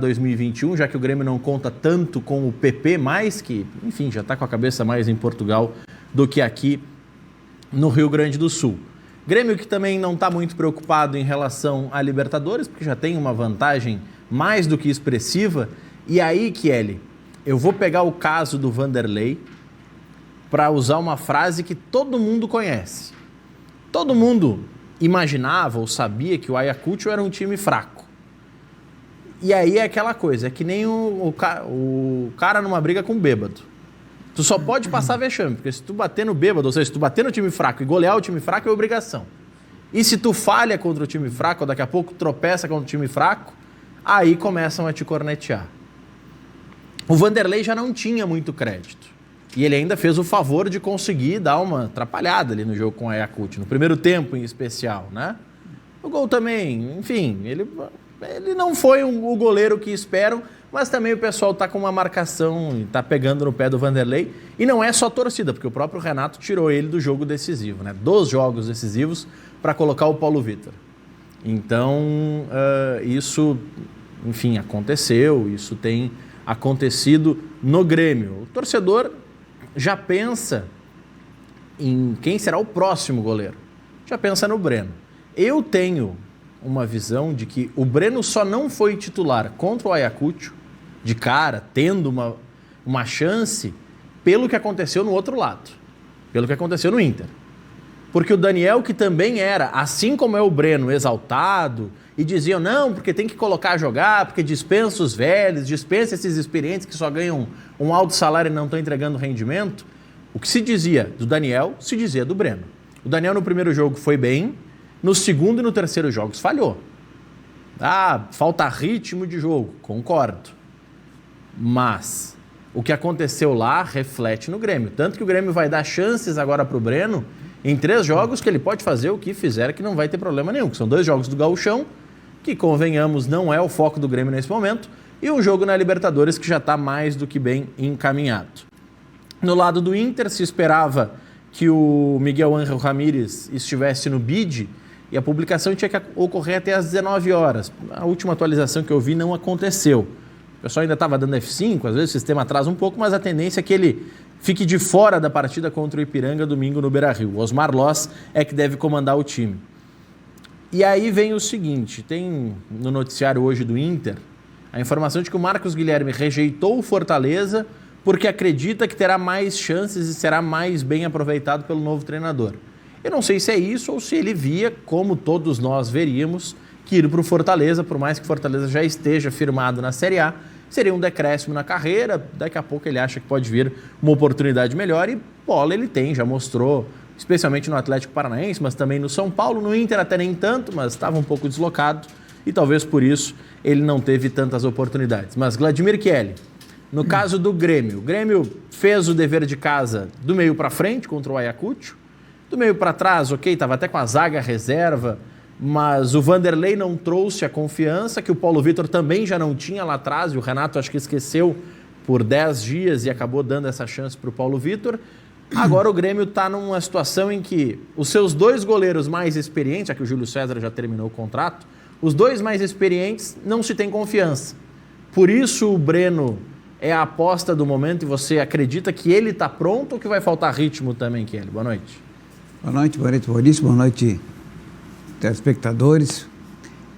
2021, já que o Grêmio não conta tanto com o PP, mais que, enfim, já está com a cabeça mais em Portugal do que aqui no Rio Grande do Sul. Grêmio que também não está muito preocupado em relação à Libertadores, porque já tem uma vantagem mais do que expressiva. E aí, Kelly, eu vou pegar o caso do Vanderlei para usar uma frase que todo mundo conhece. Todo mundo imaginava ou sabia que o Ayacucho era um time fraco. E aí é aquela coisa, é que nem o cara numa briga com o bêbado. Tu só pode passar vexame, porque se tu bater no bêbado, ou seja, se tu bater no time fraco e golear o time fraco, é obrigação. E se tu falha contra o time fraco, ou daqui a pouco tropeça contra o time fraco, aí começam a te cornetear. O Vanderlei já não tinha muito crédito. E ele ainda fez o favor de conseguir dar uma atrapalhada ali no jogo com o Ayacucho, no primeiro tempo em especial, né? O gol também, enfim, ele não foi o goleiro que esperam, mas também o pessoal está com uma marcação e está pegando no pé do Vanderlei. E não é só torcida, porque o próprio Renato tirou ele do jogo decisivo, né? 2 jogos decisivos para colocar o Paulo Vitor. Então, isso, enfim, aconteceu, isso tem acontecido no Grêmio. O torcedor já pensa em quem será o próximo goleiro. Já pensa no Breno. Eu tenho uma visão de que o Breno só não foi titular contra o Ayacucho, de cara, tendo uma chance, pelo que aconteceu no outro lado, pelo que aconteceu no Inter. Porque o Daniel, que também era, assim como é o Breno, exaltado, e diziam, não, porque tem que colocar a jogar, porque dispensa os velhos, dispensa esses experientes que só ganham um alto salário e não estão entregando rendimento. O que se dizia do Daniel, se dizia do Breno. O Daniel no primeiro jogo foi bem, no segundo e no terceiro jogos falhou. Falta ritmo de jogo, concordo. Mas o que aconteceu lá reflete no Grêmio. Tanto que o Grêmio vai dar chances agora para o Breno em 3 jogos que ele pode fazer o que fizer, que não vai ter problema nenhum. Que são 2 jogos do Gauchão, que, convenhamos, não é o foco do Grêmio nesse momento, e um jogo na Libertadores que já está mais do que bem encaminhado. No lado do Inter, se esperava que o Miguel Ángel Ramírez estivesse no bid, e a publicação tinha que ocorrer até às 19 horas. A última atualização que eu vi não aconteceu. O pessoal ainda estava dando F5, às vezes o sistema atrasa um pouco, mas a tendência é que ele fique de fora da partida contra o Ipiranga domingo no Beira-Rio. O Osmar Loss é que deve comandar o time. E aí vem o seguinte, tem no noticiário hoje do Inter a informação de que o Marcos Guilherme rejeitou o Fortaleza porque acredita que terá mais chances e será mais bem aproveitado pelo novo treinador. Eu não sei se é isso ou se ele via, como todos nós veríamos, que ir para o Fortaleza, por mais que o Fortaleza já esteja firmado na Série A, seria um decréscimo na carreira, daqui a pouco ele acha que pode vir uma oportunidade melhor e bola ele tem, já mostrou, especialmente no Atlético Paranaense, mas também no São Paulo, no Inter até nem tanto, mas estava um pouco deslocado e talvez por isso ele não teve tantas oportunidades. Mas Vladimir Kelly, no caso do Grêmio, o Grêmio fez o dever de casa do meio para frente contra o Ayacucho, do meio para trás, ok, estava até com a zaga reserva, mas o Vanderlei não trouxe a confiança que o Paulo Vitor também já não tinha lá atrás, e o Renato acho que esqueceu por 10 dias e acabou dando essa chance para o Paulo Vitor. Agora o Grêmio está numa situação em que os seus 2 goleiros mais experientes, já que o Júlio César já terminou o contrato, os 2 mais experientes não se têm confiança. Por isso o Breno é a aposta do momento e você acredita que ele está pronto ou que vai faltar ritmo também, Kelly? Boa noite. Boa noite, Maurício. Boa noite, telespectadores,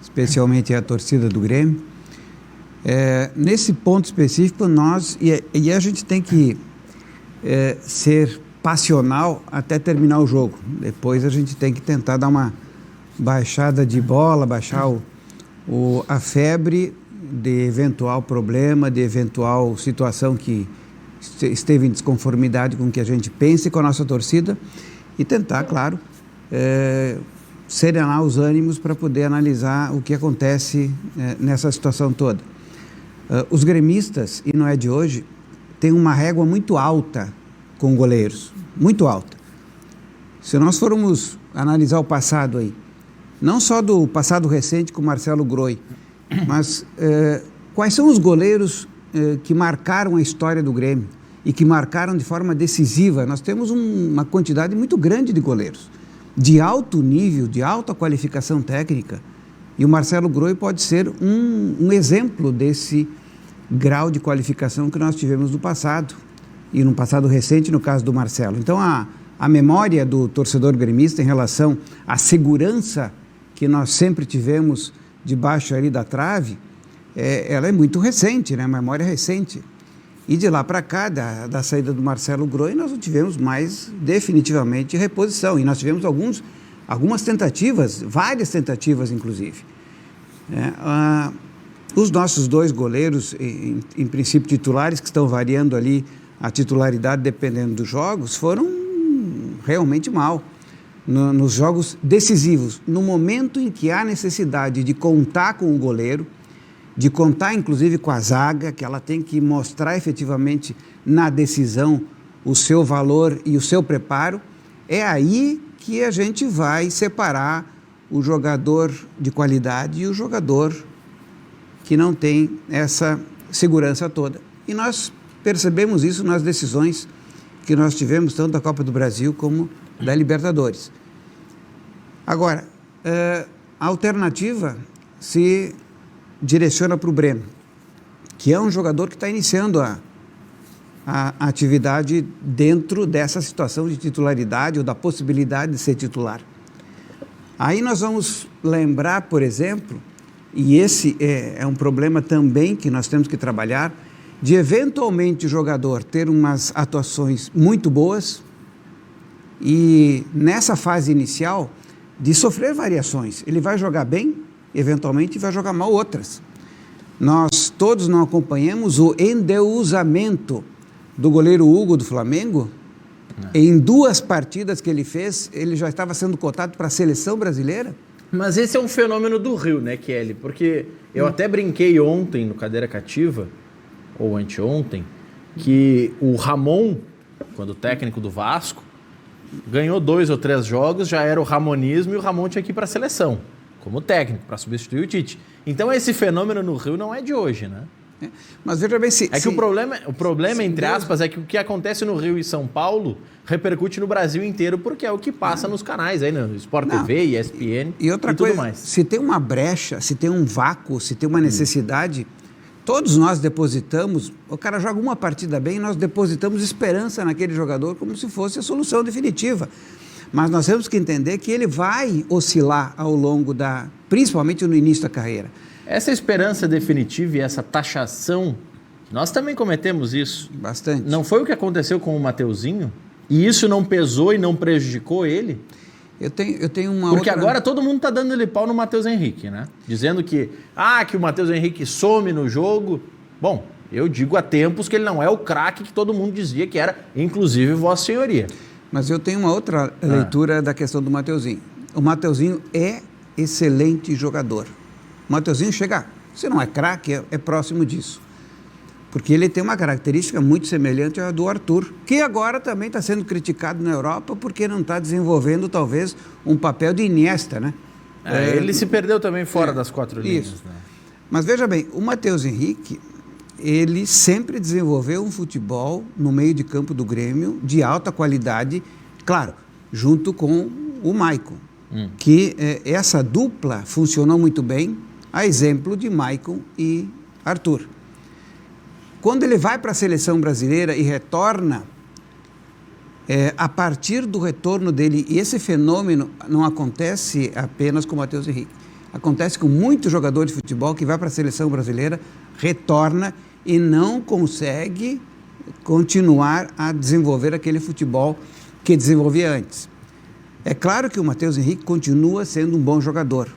especialmente a torcida do Grêmio. Nesse ponto específico, a gente tem que ser passional até terminar o jogo. Depois a gente tem que tentar dar uma baixada de bola, baixar a febre de eventual problema, de eventual situação que esteve em desconformidade com o que a gente pensa e com a nossa torcida e tentar, claro, serenar os ânimos para poder analisar o que acontece nessa situação toda. Os gremistas, e não é de hoje, têm uma régua muito alta com goleiros, muito alta. Se nós formos analisar o passado aí, não só do passado recente com Marcelo Groi, mas quais são os goleiros que marcaram a história do Grêmio e que marcaram de forma decisiva? Nós temos uma quantidade muito grande de goleiros, de alto nível, de alta qualificação técnica, E o Marcelo Groi pode ser um exemplo desse grau de qualificação que nós tivemos no passado, e no passado recente, no caso do Marcelo. Então, a memória do torcedor gremista em relação à segurança que nós sempre tivemos debaixo ali da trave, ela é muito recente, né? Memória recente. E de lá para cá, da saída do Marcelo Groi, nós não tivemos mais definitivamente reposição. E nós tivemos algumas tentativas, várias tentativas, inclusive. Os nossos 2 goleiros, em princípio titulares, que estão variando ali a titularidade dependendo dos jogos, foram realmente mal. Nos jogos decisivos, no momento em que há necessidade de contar com o goleiro, de contar inclusive com a zaga, que ela tem que mostrar efetivamente na decisão o seu valor e o seu preparo, é aí que a gente vai separar o jogador de qualidade e o jogador que não tem essa segurança toda. E nós percebemos isso nas decisões que nós tivemos, tanto da Copa do Brasil como da Libertadores. Agora, a alternativa se direciona para o Breno, que é um jogador que está iniciando a atividade dentro dessa situação de titularidade ou da possibilidade de ser titular. Aí nós vamos lembrar, por exemplo, e esse é um problema também que nós temos que trabalhar, de eventualmente o jogador ter umas atuações muito boas e nessa fase inicial de sofrer variações. Ele vai jogar bem, eventualmente vai jogar mal outras. Nós todos não acompanhamos o endeusamento do goleiro Hugo do Flamengo. Em 2 partidas que ele fez, ele já estava sendo cotado para a seleção brasileira. Mas esse é um fenômeno do Rio, né, Kelly? Porque eu até brinquei ontem no Cadeira Cativa, ou anteontem, que o Ramon, quando técnico do Vasco, ganhou 2 ou 3 jogos, já era o ramonismo e o Ramon tinha que ir para a seleção, como técnico, para substituir o Tite. Então esse fenômeno no Rio não é de hoje, né? Mas veja bem se... que o problema entre aspas, é que o que acontece no Rio e São Paulo repercute no Brasil inteiro, porque é o que passa nos canais, aí no Sport TV, ESPN e outra tudo coisa, mais. Se tem uma brecha, se tem um vácuo, se tem uma necessidade, todos nós depositamos, o cara joga uma partida bem, nós depositamos esperança naquele jogador como se fosse a solução definitiva. Mas nós temos que entender que ele vai oscilar ao longo principalmente no início da carreira. Essa esperança definitiva e essa taxação, nós também cometemos isso. Bastante. Não foi o que aconteceu com o Mateuzinho? E isso não pesou e não prejudicou ele? Eu tenho uma Porque agora todo mundo está dando ele pau no Matheus Henrique, né? Dizendo que o Matheus Henrique some no jogo. Bom, eu digo há tempos que ele não é o craque que todo mundo dizia que era, inclusive Vossa Senhoria. Mas eu tenho uma outra leitura da questão do Mateuzinho. O Mateuzinho é excelente jogador. O Mateuzinho chega, se não é craque, é próximo disso. Porque ele tem uma característica muito semelhante à do Arthur, que agora também está sendo criticado na Europa porque não está desenvolvendo, talvez, um papel de Iniesta, né? Ele se perdeu também fora das 4 linhas. Isso. Né? Mas veja bem, o Matheus Henrique, ele sempre desenvolveu um futebol no meio de campo do Grêmio de alta qualidade, claro, junto com o Maicon, que essa dupla funcionou muito bem, a exemplo de Maicon e Arthur. Quando ele vai para a seleção brasileira e retorna, a partir do retorno dele, e esse fenômeno não acontece apenas com o Matheus Henrique, acontece com muitos jogadores de futebol que vai para a seleção brasileira, retorna e não consegue continuar a desenvolver aquele futebol que desenvolvia antes. É claro que o Matheus Henrique continua sendo um bom jogador,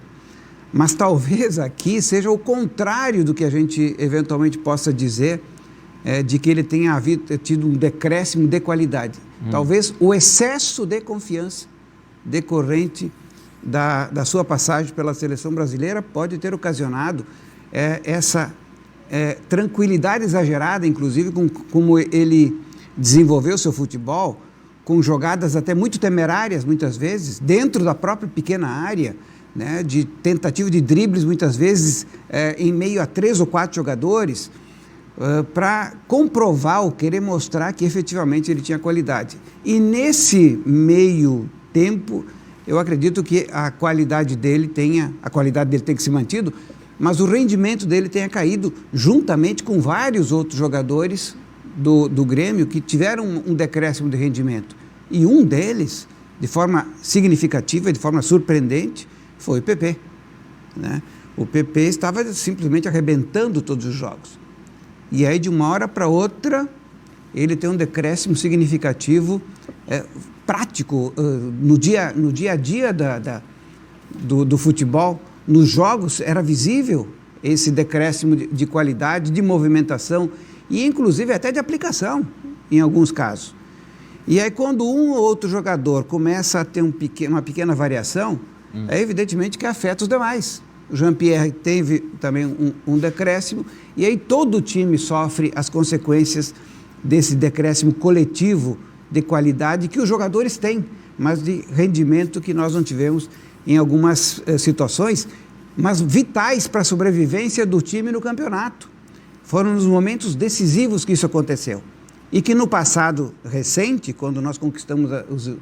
mas talvez aqui seja o contrário do que a gente eventualmente possa dizer de que ele tenha tido um decréscimo de qualidade. Talvez o excesso de confiança decorrente da sua passagem pela seleção brasileira pode ter ocasionado essa tranquilidade exagerada, inclusive, com como ele desenvolveu seu futebol, com jogadas até muito temerárias, muitas vezes, dentro da própria pequena área, né, de tentativa de dribles, muitas vezes, em meio a 3 ou 4 jogadores, para comprovar ou querer mostrar que efetivamente ele tinha qualidade. E nesse meio tempo, eu acredito que a qualidade dele tem que ser mantido, mas o rendimento dele tenha caído juntamente com vários outros jogadores do Grêmio que tiveram um decréscimo de rendimento. E um deles, de forma significativa, de forma surpreendente, foi o PP, né? O PP estava simplesmente arrebentando todos os jogos. E aí, de uma hora para outra, ele tem um decréscimo significativo, prático, no dia a dia do futebol. Nos jogos era visível esse decréscimo de qualidade, de movimentação e, inclusive, até de aplicação, em alguns casos. E aí, quando um ou outro jogador começa a ter uma pequena variação, é evidentemente que afeta os demais. O Jean-Pierre teve também um decréscimo, e aí todo o time sofre as consequências desse decréscimo coletivo de qualidade que os jogadores têm, mas de rendimento que nós não tivemos em algumas situações, mas vitais para a sobrevivência do time no campeonato. Foram nos momentos decisivos que isso aconteceu. E que no passado recente, quando nós conquistamos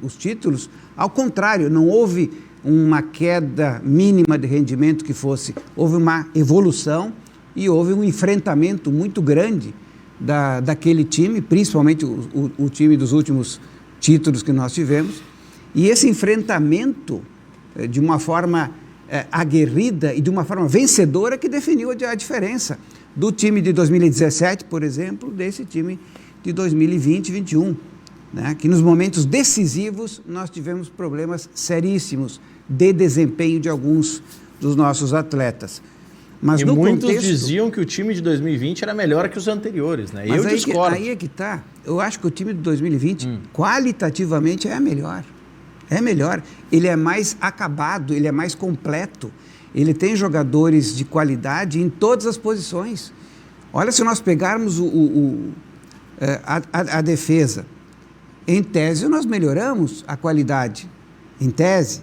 os títulos, ao contrário, não houve uma queda mínima de rendimento que fosse, houve uma evolução e houve um enfrentamento muito grande daquele time, principalmente o time dos últimos títulos que nós tivemos, e esse enfrentamento de uma forma aguerrida e de uma forma vencedora que definiu a diferença do time de 2017, por exemplo, desse time de 2020 e 2021, né? Que nos momentos decisivos nós tivemos problemas seríssimos de desempenho de alguns dos nossos atletas. Mas e no muitos contexto, diziam que o time de 2020 era melhor que os anteriores, né? Eu discordo. Aí é que está. Eu acho que o time de 2020, qualitativamente, é melhor. É melhor. Ele é mais acabado, ele é mais completo. Ele tem jogadores de qualidade em todas as posições. Olha, se nós pegarmos a defesa, em tese nós melhoramos a qualidade, em tese,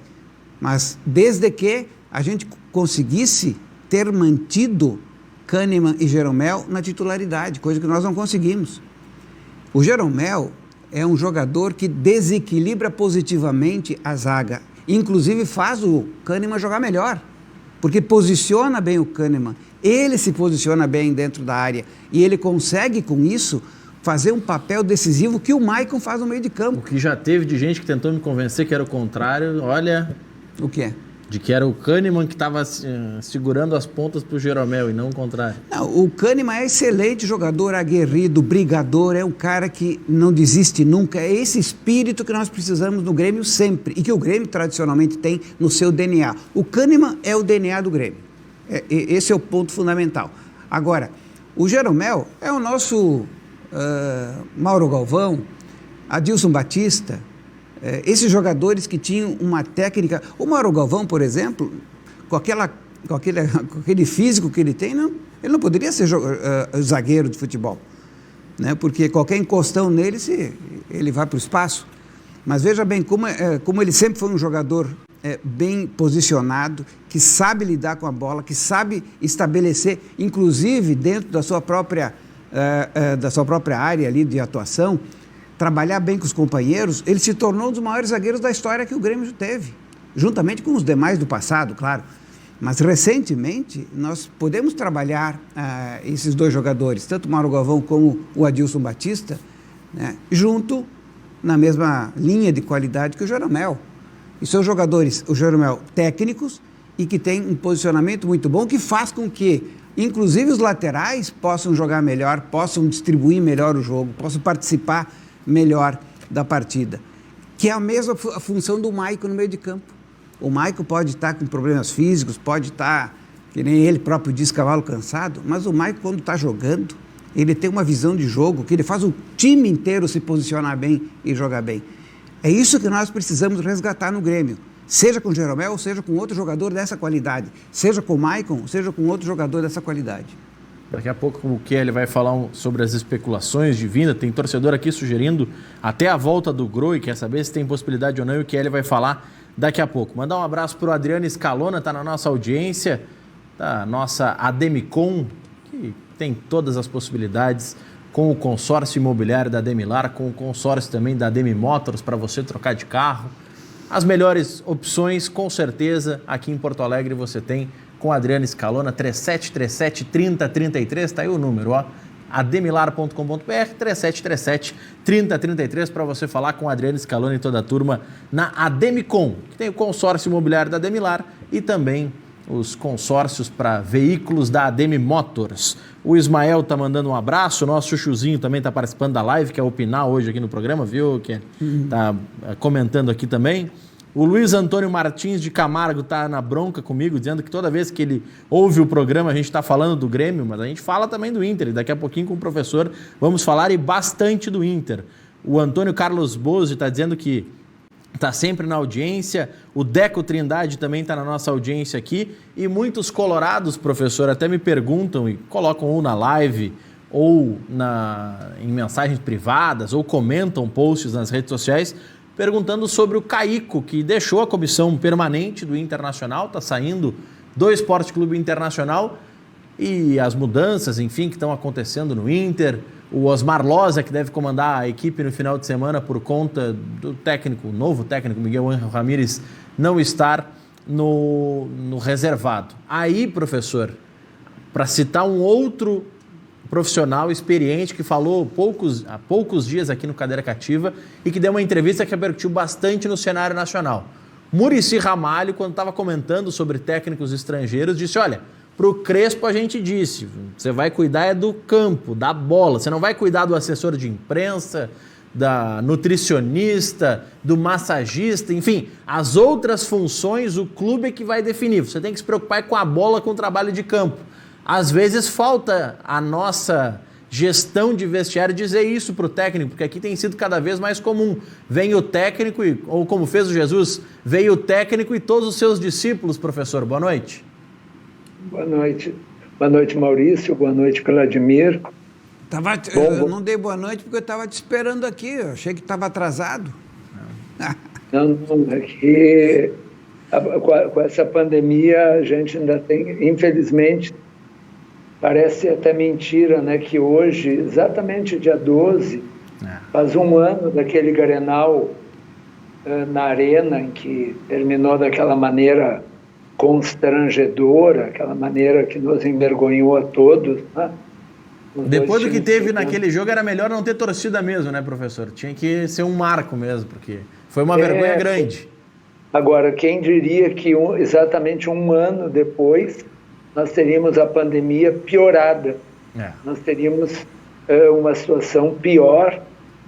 mas desde que a gente conseguisse ter mantido Kahneman e Jeromel na titularidade, coisa que nós não conseguimos. O Jeromel é um jogador que desequilibra positivamente a zaga, inclusive faz o Kahneman jogar melhor, porque posiciona bem o Kahneman, ele se posiciona bem dentro da área e ele consegue com isso fazer um papel decisivo que o Maicon faz no meio de campo. O que já teve de gente que tentou me convencer que era o contrário, olha... O que é? De que era o Kahneman que estava segurando as pontas para o Jeromel e não o contrário. Não, o Kahneman é excelente jogador, aguerrido, brigador, é um cara que não desiste nunca. É esse espírito que nós precisamos no Grêmio sempre e que o Grêmio tradicionalmente tem no seu DNA. O Kahneman é o DNA do Grêmio. Esse é o ponto fundamental. Agora, o Jeromel é o nosso Mauro Galvão, Adilson Batista, esses jogadores que tinham uma técnica. O Mauro Galvão, por exemplo, com aquele físico que ele tem, ele não poderia ser zagueiro de futebol, né? Porque qualquer encostão nele, ele vai para o espaço. Mas veja bem como ele sempre foi um jogador bem posicionado, que sabe lidar com a bola, que sabe estabelecer, inclusive dentro da sua própria área ali de atuação, trabalhar bem com os companheiros. Ele se tornou um dos maiores zagueiros da história que o Grêmio teve, juntamente com os demais do passado, claro. Mas recentemente nós podemos trabalhar esses dois jogadores, tanto o Mauro Galvão como o Adilson Batista, né, junto na mesma linha de qualidade que o Jeromel. E são jogadores, o Jeromel, técnicos e que tem um posicionamento muito bom, que faz com que, inclusive, os laterais possam jogar melhor, possam distribuir melhor o jogo, possam participar melhor da partida. Que é a mesma função do Maicon no meio de campo. O Maicon pode estar com problemas físicos, pode estar, que nem ele próprio diz, cavalo cansado, mas o Maicon, quando está jogando, ele tem uma visão de jogo que ele faz o time inteiro se posicionar bem e jogar bem. É isso que nós precisamos resgatar no Grêmio, seja com o Jeromel, seja com outro jogador dessa qualidade, seja com o Maicon, seja com outro jogador dessa qualidade. Daqui a pouco o Kelly vai falar sobre as especulações de vinda. Tem torcedor aqui sugerindo até a volta do Groi, quer saber se tem possibilidade ou não, e o Kelly vai falar daqui a pouco. Mandar um abraço para o Adriano Scalona, está na nossa audiência, da nossa Ademicon, que tem todas as possibilidades com o consórcio imobiliário da Ademilar, com o consórcio também da Ademi Motors para você trocar de carro. as melhores opções, com certeza, aqui em Porto Alegre você tem com a Adriana Scalona, 3737-3033, está aí o número, ó, ademilar.com.br, 3737-3033, para você falar com a Adriana Scalona e toda a turma na Ademicon, que tem o consórcio imobiliário da Ademilar e também os consórcios para veículos da Ademi Motors. O Ismael tá mandando um abraço, o nosso chuchuzinho também está participando da live, que é opinar hoje aqui no programa, viu? Que tá comentando aqui também. O Luiz Antônio Martins de Camargo está na bronca comigo, dizendo que toda vez que ele ouve o programa a gente está falando do Grêmio, mas a gente fala também do Inter, e daqui a pouquinho com o professor vamos falar e bastante do Inter. O Antônio Carlos Bozzi está dizendo que está sempre na audiência, o Deco Trindade também está na nossa audiência aqui, e muitos colorados, professor, até me perguntam e colocam ou na live ou em mensagens privadas, ou comentam posts nas redes sociais, perguntando sobre o Caico, que deixou a comissão permanente do Internacional, está saindo do Esporte Clube Internacional, e as mudanças, enfim, que estão acontecendo no Inter. O Osmar Loza, que deve comandar a equipe no final de semana por conta do novo técnico, Miguel Ángel Ramírez, não estar no reservado. Aí, professor, para citar um outro profissional experiente que falou há poucos dias aqui no Cadeira Cativa e que deu uma entrevista que repercutiu bastante no cenário nacional. Muricy Ramalho, quando estava comentando sobre técnicos estrangeiros, disse, olha, para o Crespo a gente disse, você vai cuidar do campo, da bola, você não vai cuidar do assessor de imprensa, da nutricionista, do massagista, enfim, as outras funções o clube é que vai definir, você tem que se preocupar com a bola, com o trabalho de campo. Às vezes falta a nossa gestão de vestiário dizer isso para o técnico, porque aqui tem sido cada vez mais comum. Vem o técnico, ou como fez o Jesus, veio o técnico e todos os seus discípulos, professor. Boa noite. Boa noite. Boa noite, Maurício. Boa noite, Vladimir. Eu não dei boa noite porque eu estava te esperando aqui. Eu achei que estava atrasado. Não, é que com essa pandemia a gente ainda tem, infelizmente, parece até mentira, né, que hoje, exatamente dia 12, faz um ano daquele Grenal na Arena, em que terminou daquela maneira constrangedora, aquela maneira que nos envergonhou a todos, né? Depois do que teve naquele jogo, era melhor não ter torcida mesmo, né, professor? Tinha que ser um marco mesmo, porque foi uma vergonha grande. Agora, quem diria que exatamente um ano depois nós teríamos a pandemia piorada. Nós teríamos uma situação pior,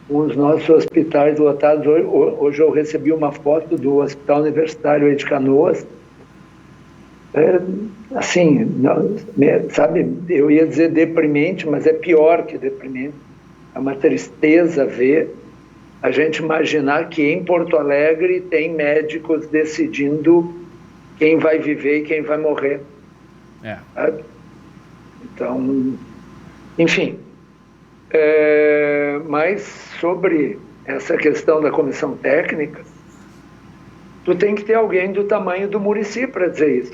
com os nossos hospitais lotados. Hoje eu recebi uma foto do Hospital Universitário de Canoas. Assim, sabe, eu ia dizer deprimente, mas é pior que deprimente. É uma tristeza ver a gente imaginar que em Porto Alegre tem médicos decidindo quem vai viver e quem vai morrer. Sabe? Então, enfim. Mas sobre essa questão da comissão técnica, tu tem que ter alguém do tamanho do Muricy para dizer isso.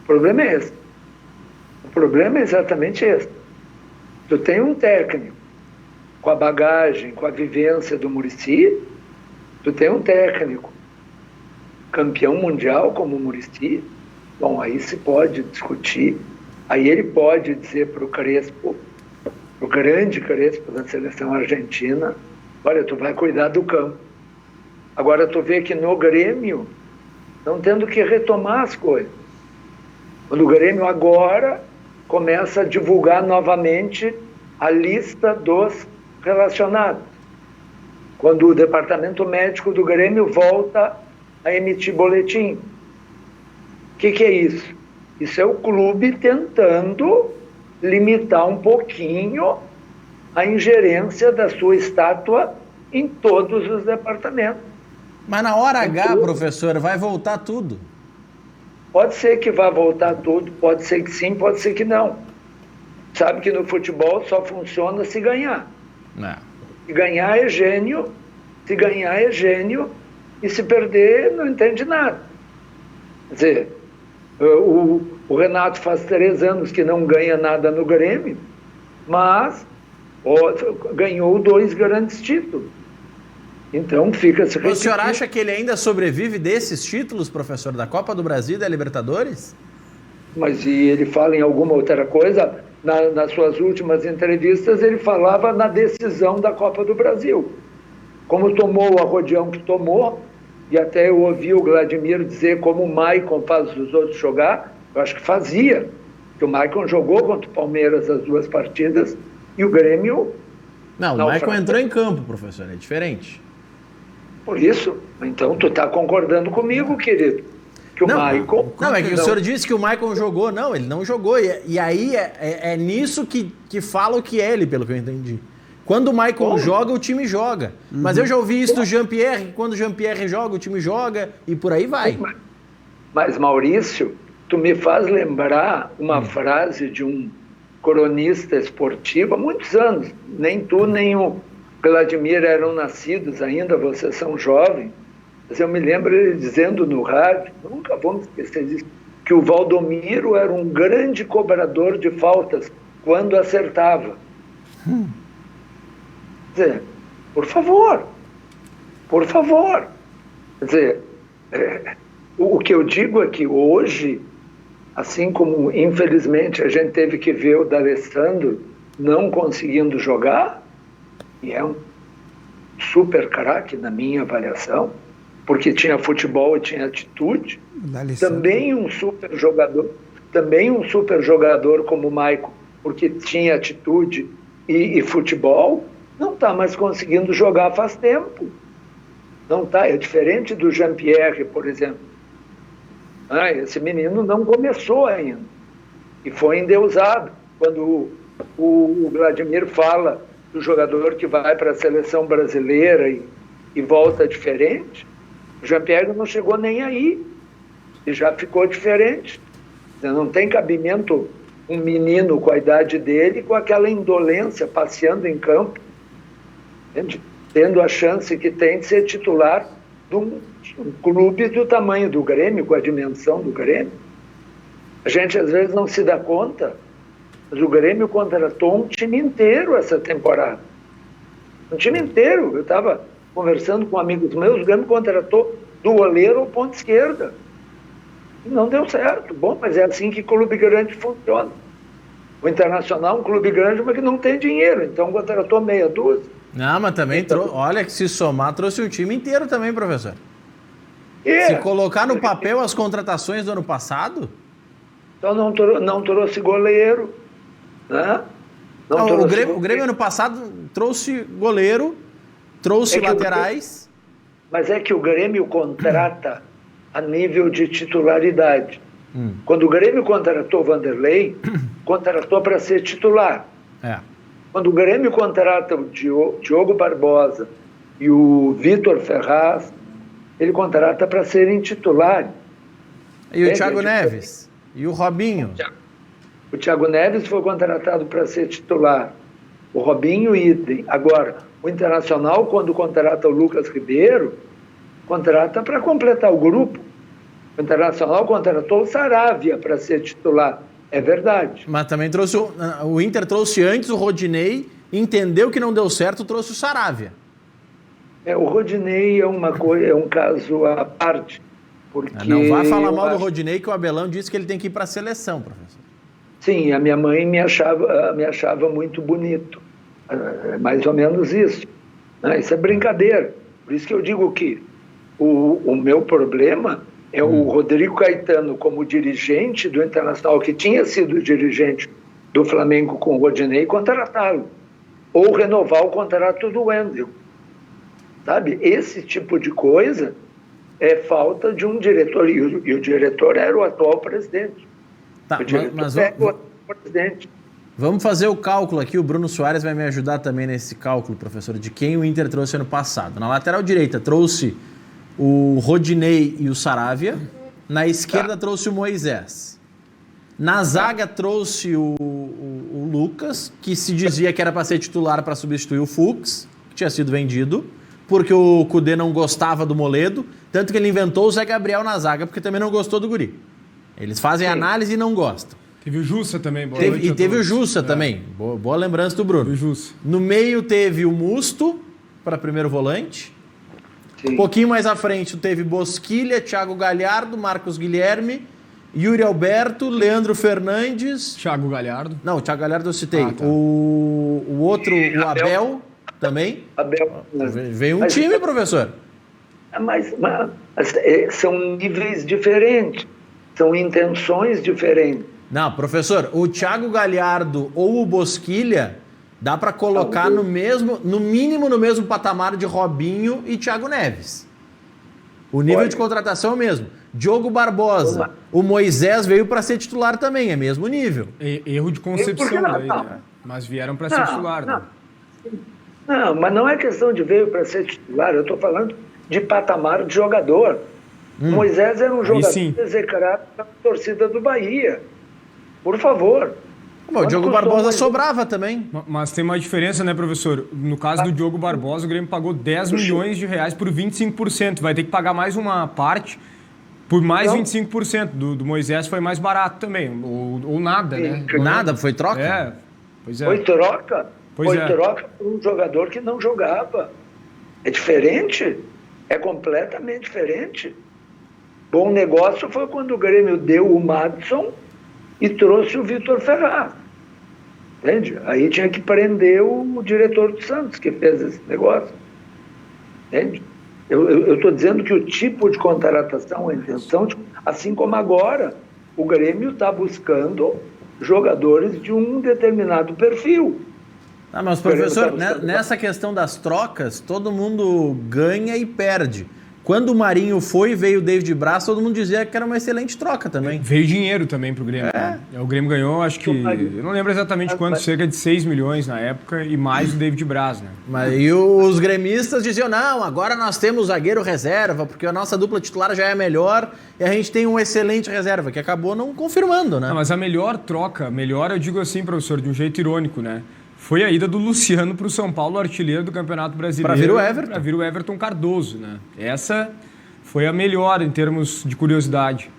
O problema é esse. O problema é exatamente esse. Tu tem um técnico com a bagagem, com a vivência do Muricy, tu tem um técnico campeão mundial como o Muricy, bom, aí se pode discutir, aí ele pode dizer para o Crespo, o grande Crespo da seleção argentina, olha, tu vai cuidar do campo. Agora tu vê que no Grêmio estão tendo que retomar as coisas. Quando o Grêmio agora começa a divulgar novamente a lista dos relacionados. Quando o departamento médico do Grêmio volta a emitir boletim. O que é isso? Isso é o clube tentando limitar um pouquinho a ingerência da sua estátua em todos os departamentos. Mas na hora H, professor, vai voltar tudo. Pode ser que vá voltar tudo, pode ser que sim, pode ser que não. Sabe que no futebol só funciona se ganhar. Se ganhar é gênio, e se perder não entende nada. Quer dizer, o Renato faz 3 anos que não ganha nada no Grêmio, mas ganhou 2 grandes títulos. Então fica se O senhor acha que ele ainda sobrevive desses títulos, professor, da Copa do Brasil e da Libertadores? Mas e ele fala em alguma outra coisa? Nas suas últimas entrevistas, ele falava na decisão da Copa do Brasil. Como tomou o arrodeão que tomou, e até eu ouvi o Vladimir dizer como o Maicon faz os outros jogar, eu acho que fazia. Porque o Maicon jogou contra o Palmeiras as 2 partidas e o Grêmio... Não, o Maicon entrou em campo, professor, é diferente. Por isso, então tu está concordando comigo, querido, que o Maicon... Não, é que o senhor disse que o Maicon jogou. Não, ele não jogou. E aí é nisso que fala o que é ele, pelo que eu entendi. Quando o Maicon joga, o time joga. Mas eu já ouvi isso do Jean-Pierre, que quando o Jean-Pierre joga, o time joga, e por aí vai. Mas, Maurício, tu me faz lembrar uma frase de um cronista esportivo há muitos anos. Nem tu, nem o Vladimir eram nascidos ainda, vocês são jovens. Mas eu me lembro ele dizendo no rádio, nunca vamos esquecer disso, que o Valdomiro era um grande cobrador de faltas quando acertava. Quer dizer, por favor. Quer dizer, o que eu digo é que hoje, assim como infelizmente a gente teve que ver o D'Alessandro não conseguindo jogar, e é um super craque na minha avaliação, porque tinha futebol e tinha atitude, também um super jogador como o Maicon, porque tinha atitude e futebol, não está mais conseguindo jogar faz tempo. Não está, é diferente do Jean-Pierre, por exemplo. Esse menino não começou ainda e foi endeusado. Quando o Vladimir fala do jogador que vai para a seleção brasileira e volta diferente, o Jean-Pierre não chegou nem aí e já ficou diferente. Não tem cabimento um menino com a idade dele, com aquela indolência, passeando em campo, entende? Tendo a chance que tem de ser titular de um clube do tamanho do Grêmio, com a dimensão do Grêmio. A gente às vezes não se dá conta, mas o Grêmio contratou um time inteiro essa temporada. Um time inteiro. Eu estava conversando com amigos meus, o Grêmio contratou do goleiro ao ponta esquerda. E não deu certo. Bom, mas é assim que clube grande funciona. O Internacional é um clube grande, mas que não tem dinheiro, então contratou meia dúzia. Não, mas também olha que se somar, trouxe o time inteiro também, professor. Se colocar no papel as contratações do ano passado... Então não trouxe goleiro, né? O Grêmio ano passado trouxe goleiro, trouxe laterais... Mas é que o Grêmio contrata a nível de titularidade. Quando o Grêmio contratou o Vanderlei, contratou para ser titular. Quando o Grêmio contrata o Diogo Barbosa e o Vitor Ferraz, ele contrata para serem titulares. E o Thiago Neves? E o Robinho? O Thiago Neves foi contratado para ser titular. O Robinho, idem. Agora, o Internacional, quando contrata o Lucas Ribeiro, contrata para completar o grupo. O Internacional contratou o Saravia para ser titular. É verdade. Mas também trouxe o Inter trouxe antes o Rodinei, entendeu que não deu certo, trouxe o Saravia. O Rodinei é um caso à parte. Porque não vai falar mal do Rodinei, que o Abelão disse que ele tem que ir para a seleção, professor. Sim, a minha mãe me achava muito bonito. É mais ou menos isso. Isso é brincadeira. Por isso que eu digo que o meu problema é o Rodrigo Caetano, como dirigente do Internacional, que tinha sido dirigente do Flamengo com o Rodinei, contratá-lo. Ou renovar o contrato do Wendel. Sabe? Esse tipo de coisa é falta de um diretor. E o diretor era o atual presidente. Tá, mas o atual presidente. Vamos fazer o cálculo aqui. O Bruno Soares vai me ajudar também nesse cálculo, professor, de quem o Inter trouxe ano passado. Na lateral direita trouxe o Rodinei e o Saravia. Na esquerda trouxe o Moisés. Na zaga trouxe o Lucas, que se dizia que era para ser titular para substituir o Fux, que tinha sido vendido, porque o Cudê não gostava do Moledo, tanto que ele inventou o Zé Gabriel na zaga, porque também não gostou do guri. Eles fazem análise e não gostam. Teve o Jussa também. Teve o Jussa também. Boa lembrança do Bruno. Teve o Jussa. No meio teve o Musto, para primeiro volante. Sim. Um pouquinho mais à frente, tu teve Bosquilha, Thiago Galhardo, Marcos Guilherme, Yuri Alberto, Leandro Fernandes... Thiago Galhardo. Não, o Thiago Galhardo eu citei. Ah, tá. O outro, o Abel também. Abel, Veio um time, professor. Mas são níveis diferentes, são intenções diferentes. Não, professor, o Thiago Galhardo ou o Bosquilha dá para colocar no mínimo no mesmo patamar de Robinho e Thiago Neves. O nível de contratação é o mesmo. Diogo Barbosa, o Moisés veio para ser titular também, é mesmo nível. Erro de concepção daí, né? Mas vieram para ser titular, né? Não, mas não é questão de veio para ser titular, eu estou falando de patamar de jogador. Moisés era um jogador execrado da torcida do Bahia. Por favor. Bom, o Diogo Barbosa sobrava também. Mas tem uma diferença, né, professor? No caso do Diogo Barbosa, o Grêmio pagou 10 milhões de reais por 25%. Vai ter que pagar mais uma parte por mais 25%. Do Moisés foi mais barato também. Ou nada, né? Nada, foi troca? É, pois é. Foi troca? Pois foi é. troca por um jogador que não jogava. É diferente? É completamente diferente. Bom negócio foi quando o Grêmio deu o Madison e trouxe o Vitor Ferraz. Entende? Aí tinha que prender o diretor do Santos que fez esse negócio. Entende? Eu estou dizendo que o tipo de contratação, a intenção, assim como agora, o Grêmio está buscando jogadores de um determinado perfil. Ah, mas, professor, nessa questão das trocas, todo mundo ganha e perde. Quando o Marinho foi, veio o David Braz, todo mundo dizia que era uma excelente troca também. Veio dinheiro também pro Grêmio. Né? O Grêmio ganhou, acho que... Eu não lembro exatamente quanto, cerca de 6 milhões na época, e mais o David Braz, né? Mas e os gremistas diziam, não, agora nós temos zagueiro reserva, porque a nossa dupla titular já é melhor, e a gente tem um excelente reserva, que acabou não confirmando, né? Não, mas a melhor troca, melhor eu digo assim, professor, de um jeito irônico, né? Foi a ida do Luciano para o São Paulo, artilheiro do Campeonato Brasileiro. Para vir o Everton. Para vir o Everton Cardoso, né? Essa foi a melhor em termos de curiosidade.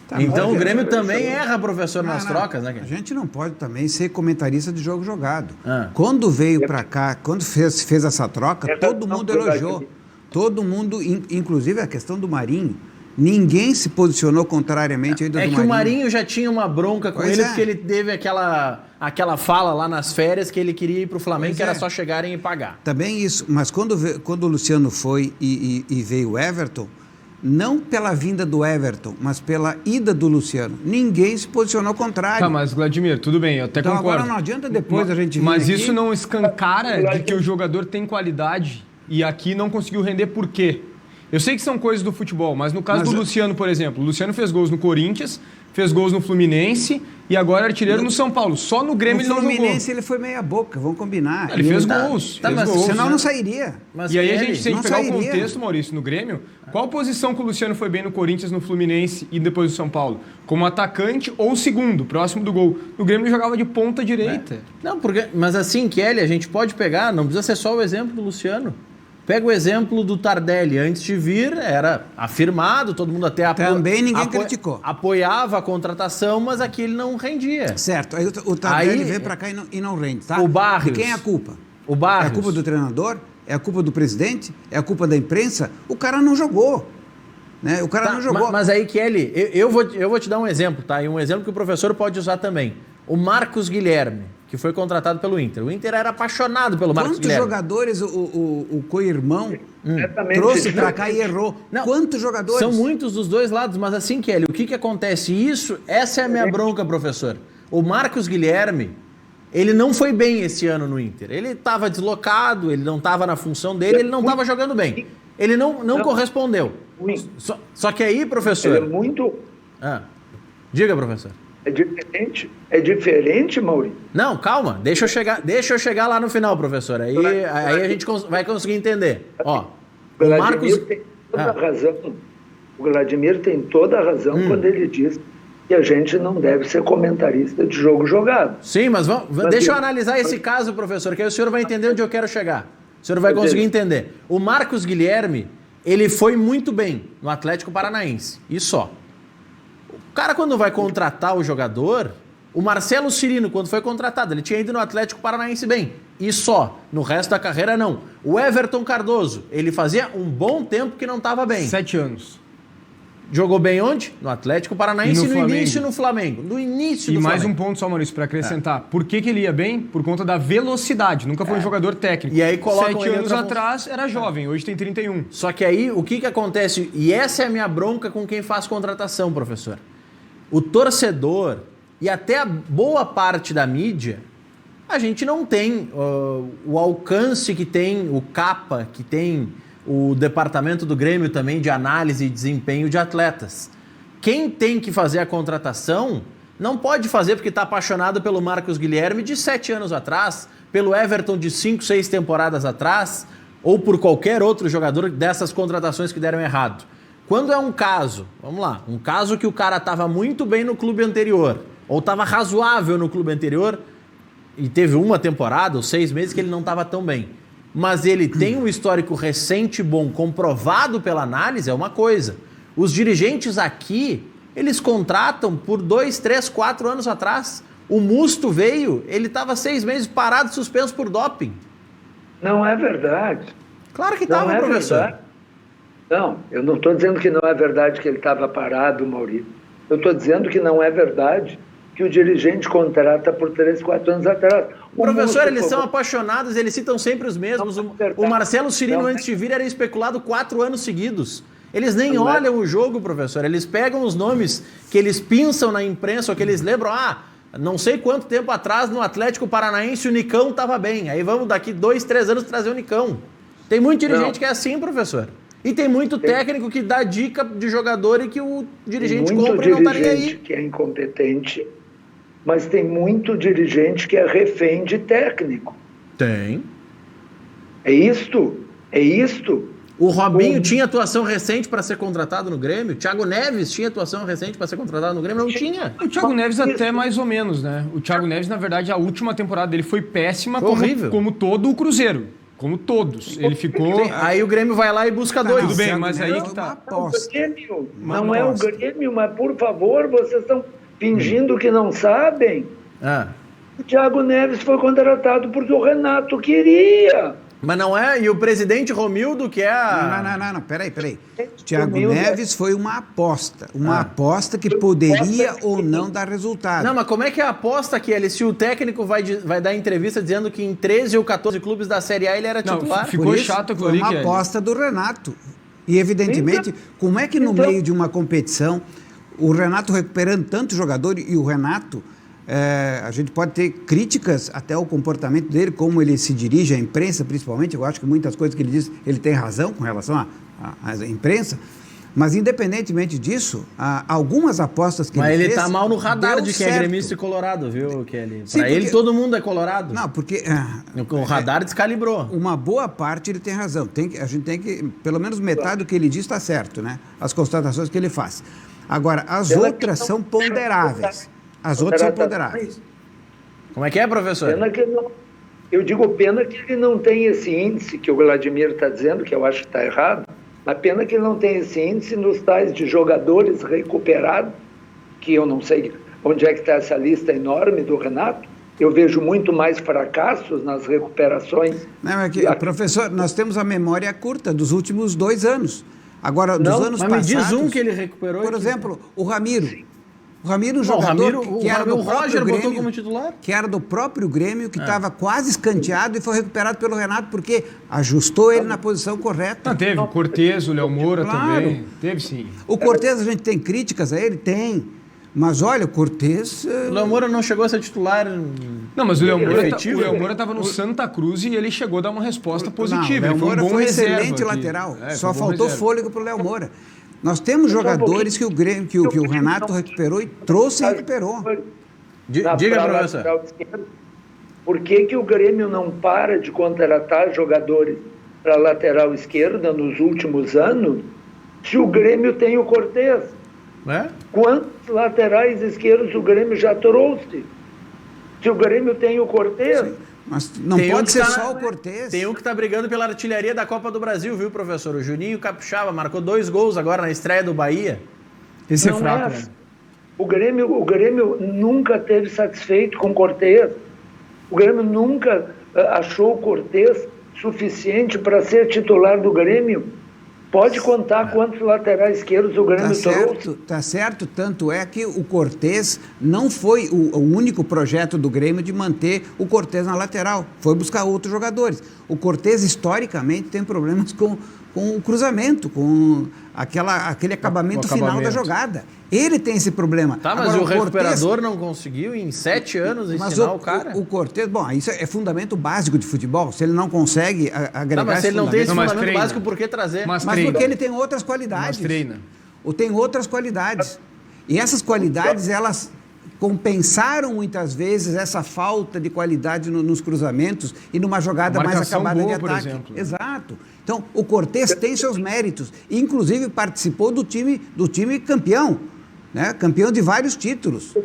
Tá, então o Grêmio mas- também erra, professor, nas Não, trocas, né? A gente não pode também ser comentarista de jogo jogado. Ah. Quando veio para cá, quando fez essa troca, É todo razão, mundo verdade. elogiou. Todo mundo, inclusive a questão do Marinho. Ninguém se posicionou contrariamente à ida É do que o Marinho já tinha uma bronca com Pois ele, é. porque ele teve aquela fala lá nas férias que ele queria ir pro Flamengo, Pois que era é. só chegarem e pagar. Também isso, mas quando o Luciano foi e veio o Everton, não pela vinda do Everton, mas pela ida do Luciano, ninguém se posicionou contrário. Tá, mas Vladimir, tudo bem, eu até Então concordo. agora não adianta depois a gente vir Mas aqui- isso não escancara de que o jogador tem qualidade e aqui não conseguiu render por quê? Eu sei que são coisas do futebol, mas no caso Mas do eu- Luciano, por exemplo, o Luciano fez gols no Corinthians, fez gols no Fluminense e agora é artilheiro no São Paulo. Só no Grêmio ele No não jogou. Fluminense ele foi meia boca, vamos combinar. Ele fez Tá- gols. tá, fez mas gols. Senão não sairia. Mas E aí a ele- gente tem não que pegar o sairia. contexto, Maurício, no Grêmio. Qual posição que o Luciano foi bem no Corinthians, no Fluminense e depois do São Paulo? Como atacante ou segundo, próximo do gol. No Grêmio ele jogava de ponta direita. Não, porque, mas assim, Kelly, a gente pode pegar, não precisa ser só o exemplo do Luciano. Pega o exemplo do Tardelli. Antes de vir, era afirmado, todo mundo até Também ninguém criticou. apoiava a contratação, mas aqui ele não rendia. Certo, aí o Tardelli Aí- vem para cá e não rende, tá? O Barrios. De quem é a culpa? O Barrios. É a culpa do treinador? É a culpa do presidente? É a culpa da imprensa? O cara não jogou. Né? O cara Tá, não jogou. mas aí, Kelly, eu vou te dar um exemplo, tá? E um exemplo que o professor pode usar também. O Marcos Guilherme, que foi contratado pelo Inter. O Inter era apaixonado pelo Marcos Quantos Guilherme. jogadores o co-irmão Completamente trouxe para diferente. cá e errou? Não, Quantos jogadores? São muitos dos dois lados, mas assim, Kelly, o que acontece? Essa é a minha bronca, professor. O Marcos Guilherme, ele não foi bem esse ano no Inter. Ele estava deslocado, ele não estava na função dele, ele não estava jogando bem. Ele não correspondeu. Ruim. Só que aí, Ele é professor... muito... Ah, diga, professor. É diferente, Maurício. Não, calma, deixa eu chegar lá no final, professor. Aí a gente vai conseguir entender. Ó, O o Vladimir Marcos... tem toda a Ah. razão. O Vladimir tem toda a razão quando ele diz que a gente não deve ser comentarista de jogo jogado. Sim, mas deixa eu analisar esse caso, professor, que aí o senhor vai entender onde eu quero chegar. O senhor vai conseguir entender. O Marcos Guilherme, ele foi muito bem no Atlético Paranaense, e só. O cara, quando vai contratar o jogador, O Marcelo Cirino, quando foi contratado, ele tinha ido no Atlético Paranaense bem. E só. No resto da carreira, não. O Everton Cardoso, ele fazia um bom tempo que não estava bem. 7 anos. Jogou bem onde? No Atlético Paranaense E no no Flamengo. início no Flamengo. No início E do mais Flamengo. um ponto só, Maurício, para acrescentar. Por que ele ia bem? Por conta da velocidade. Nunca foi um jogador técnico. E aí colocam 7 ele anos outra atrás era jovem, hoje tem 31. Só que aí, o que acontece? E essa é a minha bronca com quem faz contratação, professor. O torcedor e até a boa parte da mídia, a gente não tem o alcance que tem o CAPA, que tem o departamento do Grêmio também de análise e desempenho de atletas. Quem tem que fazer a contratação não pode fazer porque está apaixonado pelo Marcos Guilherme de 7 anos atrás, pelo Everton de 5, 6 temporadas atrás, ou por qualquer outro jogador dessas contratações que deram errado. Quando é um caso, vamos lá, um caso que o cara estava muito bem no clube anterior, ou estava razoável no clube anterior, e teve uma temporada ou 6 meses que ele não estava tão bem, mas ele tem um histórico recente bom, comprovado pela análise, é uma coisa. Os dirigentes aqui, eles contratam por 2, 3, 4 anos atrás. O Musto veio, ele estava 6 meses parado, suspenso por doping. Não é verdade. Claro que estava, professor. Verdade. Não, eu não estou dizendo que não é verdade que ele estava parado, Maurício. Eu estou dizendo que não é verdade que o dirigente contrata por 3, 4 anos atrás. Professor, eles são apaixonados, eles citam sempre os mesmos. O Marcelo Cirino, antes de vir, era especulado 4 anos seguidos. Eles nem olham o jogo, professor. Eles pegam os nomes que eles pinçam na imprensa, ou que eles lembram. Não sei quanto tempo atrás, no Atlético Paranaense, o Nicão estava bem. Aí vamos daqui 2, 3 anos trazer o Nicão. Tem muito dirigente que é assim, professor. E tem muito técnico que dá dica de jogador e que o dirigente compra e não está nem aí. Tem muito dirigente que é incompetente, mas tem muito dirigente que é refém de técnico. Tem. É isto. O Robinho tinha atuação recente para ser contratado no Grêmio. O Thiago Neves tinha atuação recente para ser contratado no Grêmio. Não tinha. O Thiago Neves até mais ou menos, né? O Thiago Neves, na verdade, a última temporada dele foi péssima, horrível. Como todo o Cruzeiro. Como todos. Ele ficou... Aí o Grêmio vai lá e busca 2. Tudo bem, mas aí que tá. Não é o Grêmio, mas por favor, vocês estão fingindo que não sabem. O Thiago Neves foi contratado porque o Renato queria. Mas não é? E o presidente Romildo, que é Não, peraí. Thiago Neves foi uma aposta. Uma aposta que poderia ou não dar resultado. Não, mas como é que é a aposta, Kelly, se o técnico vai dar entrevista dizendo que em 13 ou 14 clubes da Série A ele era titular? Ficou chato aquilo ali, foi uma aposta do Renato. E, evidentemente, como é que no meio de uma competição, o Renato recuperando tanto jogador e o Renato... a gente pode ter críticas até ao comportamento dele, como ele se dirige à imprensa, principalmente. Eu acho que muitas coisas que ele diz, ele tem razão com relação à imprensa. Mas, independentemente disso, algumas apostas que ele fez... Mas ele está mal no radar de quem é certo. gremista e colorado, viu, Kelly? Sim, Para ele, todo mundo é colorado. Não, porque... O radar descalibrou. Uma boa parte ele tem razão. A gente tem que... Pelo menos metade do que ele diz está certo, né? As constatações que ele faz. Agora, as outras são ponderáveis. As outras são ponderáveis. Como é que é, professor? Eu digo pena que ele não tem esse índice que o Vladimir está dizendo, que eu acho que está errado, mas pena que ele não tem esse índice nos tais de jogadores recuperados, que eu não sei onde é que está essa lista enorme do Renato. Eu vejo muito mais fracassos nas recuperações. Não, é que, professor, nós temos a memória curta dos últimos 2 anos. Agora, dos anos passados... Mas me diz um que ele recuperou. Por exemplo, o Ramiro. O Ramiro, um jogador que era do próprio Grêmio, botou como titular? que era do próprio Grêmio, que estava quase escanteado e foi recuperado pelo Renato porque ajustou ele na posição correta. Não, teve o Cortez, o Léo Moura também. Teve sim. O Cortez, a gente tem críticas a ele? Tem. Mas olha, o Cortez... O Léo Moura não chegou a ser titular. Não, mas o Léo Moura estava no Santa Cruz e ele chegou a dar uma resposta positiva. O Léo Moura foi excelente aqui. lateral. Só faltou fôlego para o Léo Moura. Nós temos jogadores que o Grêmio, que o Renato recuperou e trouxe e recuperou. Diga, professor. Por que o Grêmio não para de contratar jogadores para lateral esquerda nos últimos anos, se o Grêmio tem o Cortez? Quantos laterais esquerdos o Grêmio já trouxe? Se o Grêmio tem o Cortez... Sim. Mas não pode ser só o Cortez. Tem um que está brigando pela artilharia da Copa do Brasil, viu, professor? O Juninho Capixaba marcou 2 gols agora na estreia do Bahia. Esse é fraco, né? O Grêmio nunca esteve satisfeito com o Cortez. O Grêmio nunca achou o Cortez suficiente para ser titular do Grêmio. Pode contar quantos laterais esquerdos o Grêmio trouxe. Tá certo, tanto é que o Cortez não foi o único projeto do Grêmio de manter o Cortez na lateral, foi buscar outros jogadores. O Cortez, historicamente, tem problemas com o cruzamento, com aquele acabamento final da jogada. Ele tem esse problema. Tá, mas agora, o recuperador não conseguiu em 7 anos ensinar o cara? O Cortez, bom, isso é fundamento básico de futebol. Se ele não consegue agregar mas se ele não tem esse fundamento treina. básico, por que trazer? Mas porque ele tem outras qualidades. Mas treina. Ou tem outras qualidades. E essas qualidades, elas compensaram muitas vezes essa falta de qualidade nos cruzamentos e numa jogada mais acabada boa, de ataque. por exemplo. Exato. Então, o Cortez tem seus méritos. Inclusive, participou do time campeão, né? Campeão de vários títulos.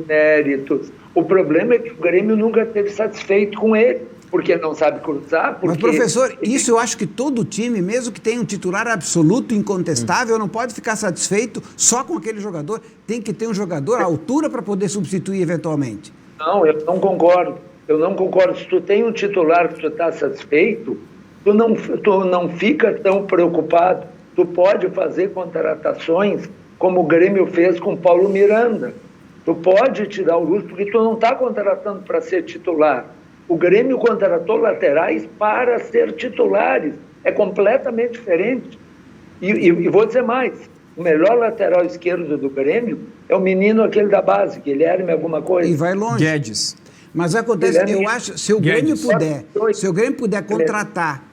Méritos. O problema é que o Grêmio nunca esteve satisfeito com ele, porque não sabe cruzar. Mas, professor, isso eu acho que todo time, mesmo que tenha um titular absoluto, incontestável, não pode ficar satisfeito só com aquele jogador. Tem que ter um jogador à altura para poder substituir eventualmente. Não, eu não concordo. Eu não concordo. Se tu tem um titular que tu está satisfeito, tu não fica tão preocupado. Tu pode fazer contratações como o Grêmio fez com o Paulo Miranda. Tu pode te dar o luxo, porque tu não está contratando para ser titular. O Grêmio contratou laterais para ser titulares. É completamente diferente. E vou dizer mais. O melhor lateral esquerdo do Grêmio é o menino aquele da base, Guilherme alguma coisa. E vai longe. Guedes. Mas acontece, eu acho, se o Grêmio puder contratar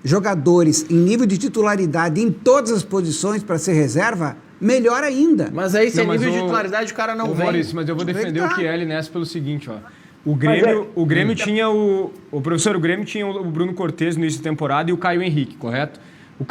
jogadores em nível de titularidade em todas as posições para ser reserva, melhor ainda. Mas aí, sem nível de titularidade, o cara não vem. Maurício, mas eu vou defender o Chielli nessa pelo seguinte, ó. O Grêmio tinha o professor, o Grêmio tinha o Bruno Cortez no início da temporada e o Caio Henrique, correto?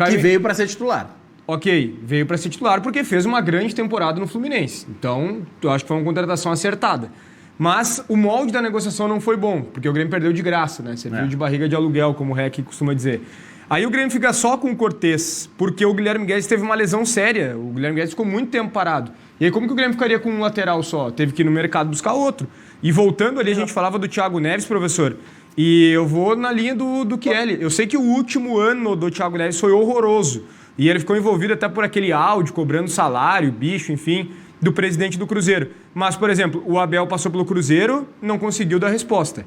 Que veio para ser titular. Ok, veio para ser titular porque fez uma grande temporada no Fluminense. Então, eu acho que foi uma contratação acertada. Mas o molde da negociação não foi bom, porque o Grêmio perdeu de graça, né? Serviu de barriga de aluguel, como o REC costuma dizer. Aí o Grêmio fica só com o Cortez, porque o Guilherme Guedes teve uma lesão séria. O Guilherme Guedes ficou muito tempo parado. E aí como que o Grêmio ficaria com um lateral só? Teve que ir no mercado buscar outro. E voltando ali, a gente falava do Thiago Neves, professor, e eu vou na linha do Chielli. Eu sei que o último ano do Thiago Neves foi horroroso. E ele ficou envolvido até por aquele áudio, cobrando salário, bicho, enfim, do presidente do Cruzeiro. Mas, por exemplo, o Abel passou pelo Cruzeiro, não conseguiu dar resposta.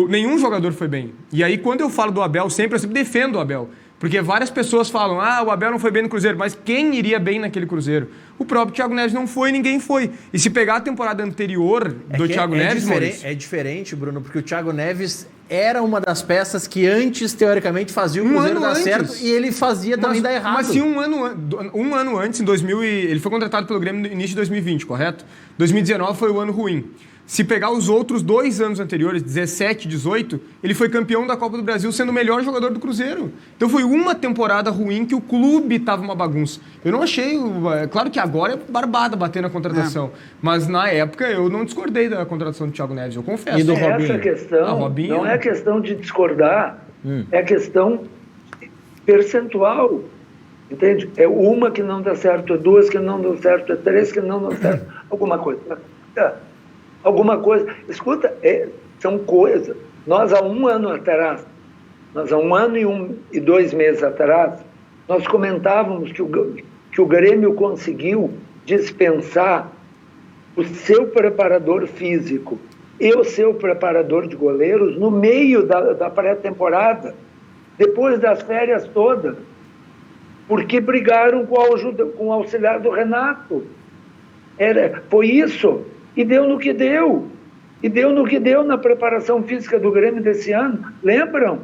Nenhum jogador foi bem. E aí, quando eu falo do Abel, eu sempre defendo o Abel. Porque várias pessoas falam, o Abel não foi bem no Cruzeiro, mas quem iria bem naquele Cruzeiro? O próprio Thiago Neves não foi, ninguém foi. E se pegar a temporada anterior do Thiago Neves, Maurício... É diferente, Bruno, porque o Thiago Neves era uma das peças que antes, teoricamente, fazia o Cruzeiro dar certo e ele fazia também dar errado. Mas se um ano antes, em 2000, ele foi contratado pelo Grêmio no início de 2020, correto? 2019 foi o ano ruim. Se pegar os outros 2 anos anteriores, 17 e 18, ele foi campeão da Copa do Brasil sendo o melhor jogador do Cruzeiro. Então foi uma temporada ruim que o clube estava uma bagunça. Eu não achei... Claro que agora é barbada bater na contratação. Mas na época eu não discordei da contratação do Thiago Neves, eu confesso. E do Robinho? Essa questão não é questão de discordar, é questão percentual. Entende? É uma que não dá certo, é 2 que não dão certo, é 3 que não dão certo. Alguma coisa. Alguma coisa. Escuta, são coisas. Nós, há um ano atrás, há um ano e 2 meses atrás, nós comentávamos que o Grêmio conseguiu dispensar o seu preparador físico e o seu preparador de goleiros no meio da pré-temporada, depois das férias todas, porque brigaram com o auxiliar do Renato. Foi isso. E deu no que deu. E deu no que deu na preparação física do Grêmio desse ano. Lembram?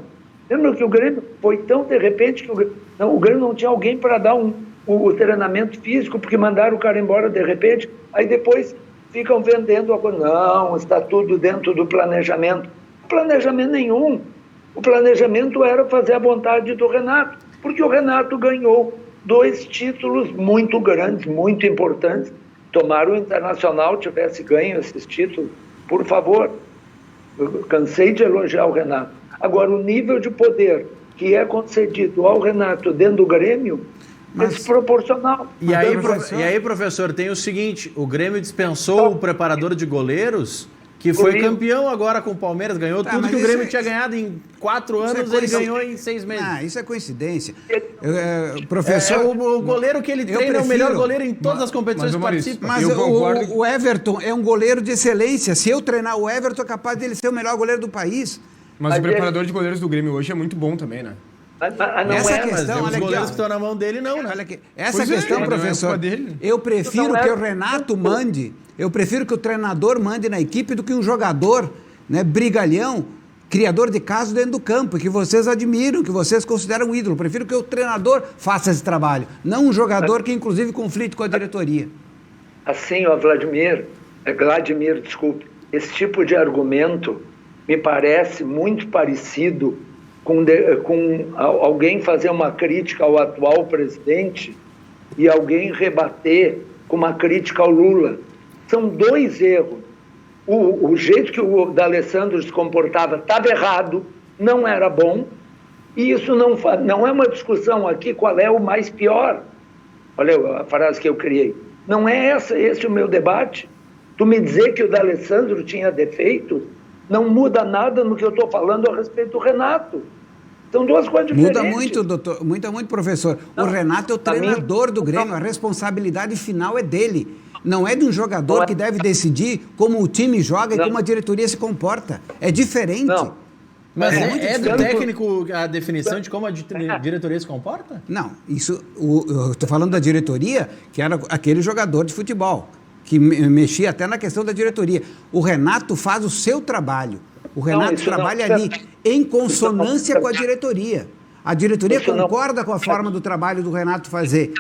Lembram que o Grêmio foi tão de repente que o Grêmio não tinha alguém para dar o treinamento físico, porque mandaram o cara embora de repente. Aí depois ficam vendendo a coisa. Não, está tudo dentro do planejamento. Planejamento nenhum. O planejamento era fazer a vontade do Renato, porque o Renato ganhou 2 títulos muito grandes, muito importantes. Tomara o Internacional tivesse ganho esses títulos, por favor. Eu cansei de elogiar o Renato. Agora, o nível de poder que é concedido ao Renato dentro do Grêmio é desproporcional. E aí, professor, tem o seguinte, o Grêmio dispensou o preparador de goleiros, que foi campeão agora com o Palmeiras, ganhou tudo que o Grêmio tinha ganhado em 4 anos, ele ganhou em 6 meses. Isso é coincidência. Professor, o goleiro que ele treina é o melhor goleiro em todas as competições que participa. Mas o Everton é um goleiro de excelência. Se eu treinar o Everton, é capaz dele ser o melhor goleiro do país. Mas o preparador de goleiros do Grêmio hoje é muito bom também, né? Os goleiros que estão na mão dele não, né? Olha aqui, essa questão, professor, eu prefiro que o Renato mande, eu prefiro que o treinador mande na equipe do que um jogador, né, brigalhão, criador de casos dentro do campo, que vocês admiram, que vocês consideram ídolo. Eu prefiro que o treinador faça esse trabalho, não um jogador que inclusive conflite com a diretoria. Assim, ó, Vladimir, desculpe, esse tipo de argumento me parece muito parecido com alguém fazer uma crítica ao atual presidente e alguém rebater com uma crítica ao Lula. São 2 erros. O jeito que o D'Alessandro se comportava estava errado, não era bom, e isso não é uma discussão aqui qual é o mais pior. Olha a frase que eu criei. Não é esse o meu debate. Tu me dizer que o D'Alessandro tinha defeitos não muda nada no que eu estou falando a respeito do Renato. São 2 coisas diferentes. Muda muito, doutor. Muda muito, professor. O Renato é o treinador do Grêmio. A responsabilidade final é dele. Não é de um jogador que deve decidir como o time joga e como a diretoria se comporta. É diferente. Não. Mas é do técnico a definição de como a diretoria se comporta? Não. Eu estou falando da diretoria, que era aquele jogador de futebol, que mexia até na questão da diretoria. O Renato faz o seu trabalho. O Renato trabalha ali em consonância com a diretoria. A diretoria concorda com a forma do trabalho do Renato fazer.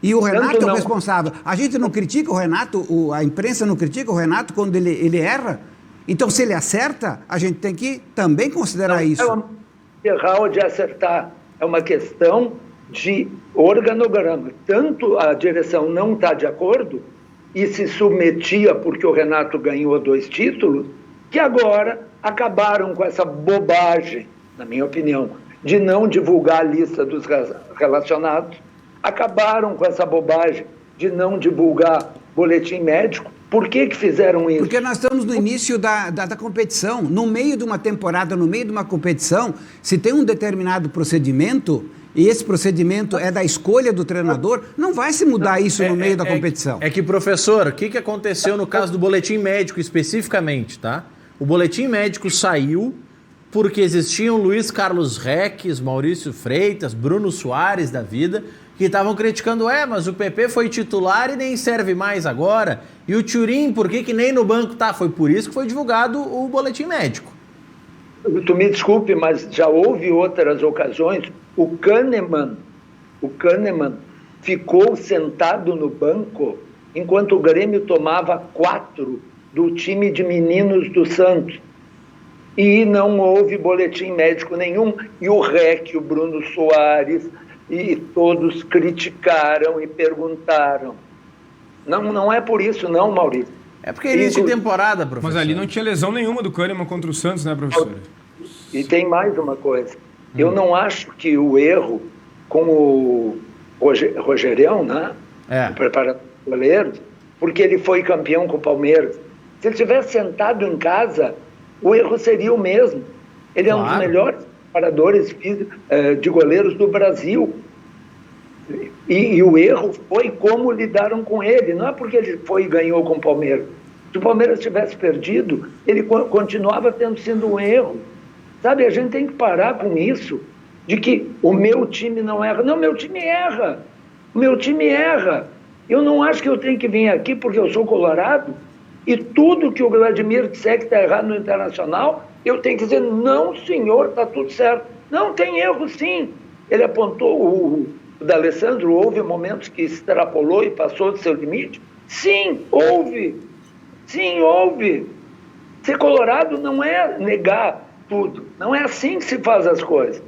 E o Renato é o responsável. A gente não critica o Renato, a imprensa não critica o Renato quando ele erra. Então, se ele acerta, a gente tem que também considerar isso. Não é errar ou de acertar. É uma questão de organograma. Tanto a direção não está de acordo e se submetia porque o Renato ganhou 2 títulos, que agora acabaram com essa bobagem, na minha opinião, de não divulgar a lista dos relacionados, acabaram com essa bobagem de não divulgar boletim médico. Por que fizeram isso? Porque nós estamos no início da competição. No meio de uma temporada, no meio de uma competição, se tem um determinado procedimento, e esse procedimento é da escolha do treinador, não vai se mudar isso no meio da competição. É que, professor, o que aconteceu no caso do boletim médico especificamente, tá? O boletim médico saiu porque existiam Luiz Carlos Reques, Maurício Freitas, Bruno Soares da vida, que estavam criticando, mas o PP foi titular e nem serve mais agora. E o Thurim, por que nem no banco tá? Foi por isso que foi divulgado o boletim médico. Tu me desculpe, mas já houve outras ocasiões. O Kahneman ficou sentado no banco enquanto o Grêmio tomava 4 do time de meninos do Santos. E não houve boletim médico nenhum. E o REC, o Bruno Soares, e todos criticaram e perguntaram. Não é por isso não, Maurício. É porque início de temporada, professor. Mas ali não tinha lesão nenhuma do Kahneman contra o Santos, né, professor? E tem mais uma coisa. Eu não acho que o erro com o Rogerião, né? O preparador do goleiro, porque ele foi campeão com o Palmeiras. Se ele tivesse sentado em casa, o erro seria o mesmo. Ele é um dos melhores preparadores de goleiros do Brasil. E o erro foi como lidaram com ele. Não é porque ele foi e ganhou com o Palmeiras. Se o Palmeiras tivesse perdido, ele continuava tendo sido um erro. Sabe, a gente tem que parar com isso, de que o meu time não erra. Não, meu time erra. O meu time erra. Eu não acho que eu tenho que vir aqui porque eu sou colorado e tudo que o Vladimir disser que está errado no Internacional, eu tenho que dizer, não, senhor, está tudo certo. Não, tem erro sim. Ele apontou, o D'Alessandro, houve momentos que extrapolou e passou do seu limite? Sim, houve. Sim, houve. Ser colorado não é negar tudo. Não é assim que se faz as coisas.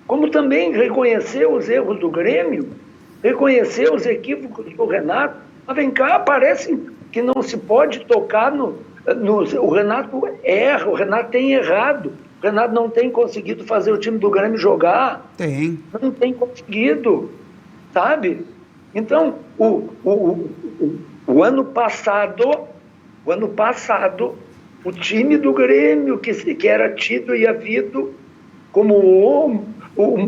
Como também reconhecer os erros do Grêmio, reconhecer os equívocos do Renato. Mas vem cá, parece que não se pode tocar o Renato erra, o Renato tem errado. O Renato não tem conseguido fazer o time do Grêmio jogar. Tem. Não tem conseguido. sabe? Então, o ano passado, o time do Grêmio, que era tido e havido como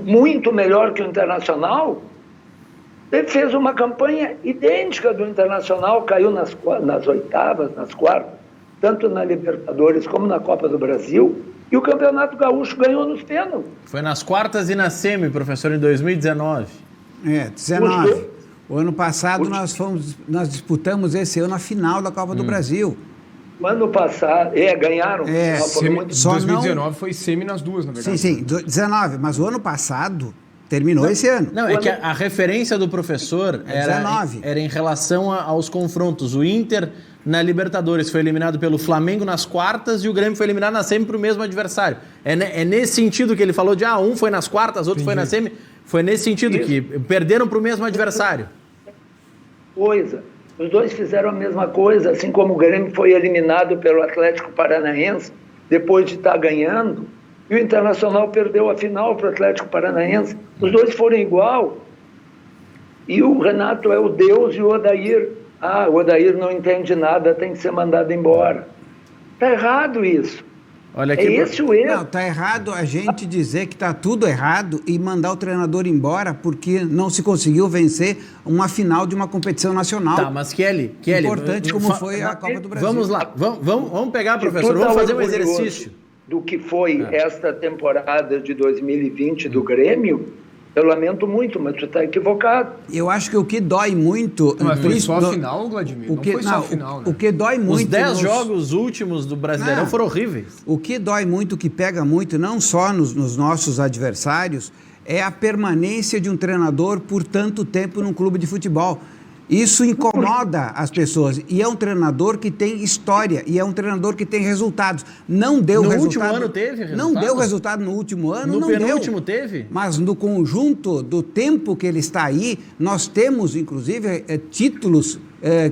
muito melhor que o Internacional, ele fez uma campanha idêntica do Internacional, caiu nas oitavas, nas quartas, tanto na Libertadores como na Copa do Brasil, e o Campeonato Gaúcho ganhou nos pênaltis. Foi nas quartas e na semi, professor, em 2019. 19. O ano passado nós disputamos esse ano a final da Copa do Brasil. O ano passado, ganharam. Só 2019 foi semi nas duas, na verdade. Sim, 19, mas o ano passado terminou esse ano. Não, é que a referência do professor era em relação aos confrontos. O Inter na Libertadores foi eliminado pelo Flamengo nas quartas e o Grêmio foi eliminado na semi para o mesmo adversário. É nesse sentido que ele falou de um foi nas quartas, outro foi na semi. Foi nesse sentido que perderam para o mesmo adversário. Os dois fizeram a mesma coisa, assim como o Grêmio foi eliminado pelo Atlético Paranaense depois de estar ganhando, e o Internacional perdeu a final para o Atlético Paranaense. Os dois foram igual. E o Renato é o Deus e o Odair. O Odair não entende nada, tem que ser mandado embora. Está errado isso. Olha aqui, esse o erro. Não, está errado a gente dizer que está tudo errado e mandar o treinador embora porque não se conseguiu vencer uma final de uma competição nacional. Tá, mas Kelly... Importante como foi a Copa do Brasil. Vamos lá, vamos pegar, professor, vamos fazer um exercício. Do que foi esta temporada de 2020 do Grêmio, eu lamento muito, mas tu está equivocado. Eu acho que o que dói muito... Mas foi só a final, Vladimir? Não foi só a final, né? O que dói muito... Os 10 jogos últimos do Brasileirão foram horríveis. O que dói muito, o que pega muito, não só nos nossos adversários, é a permanência de um treinador por tanto tempo num clube de futebol. Isso incomoda as pessoas. E é um treinador que tem história. E é um treinador que tem resultados. Não deu resultado. No último ano teve resultado? Não deu resultado no último ano, no penúltimo teve? Mas no conjunto do tempo que ele está aí, nós temos, inclusive, títulos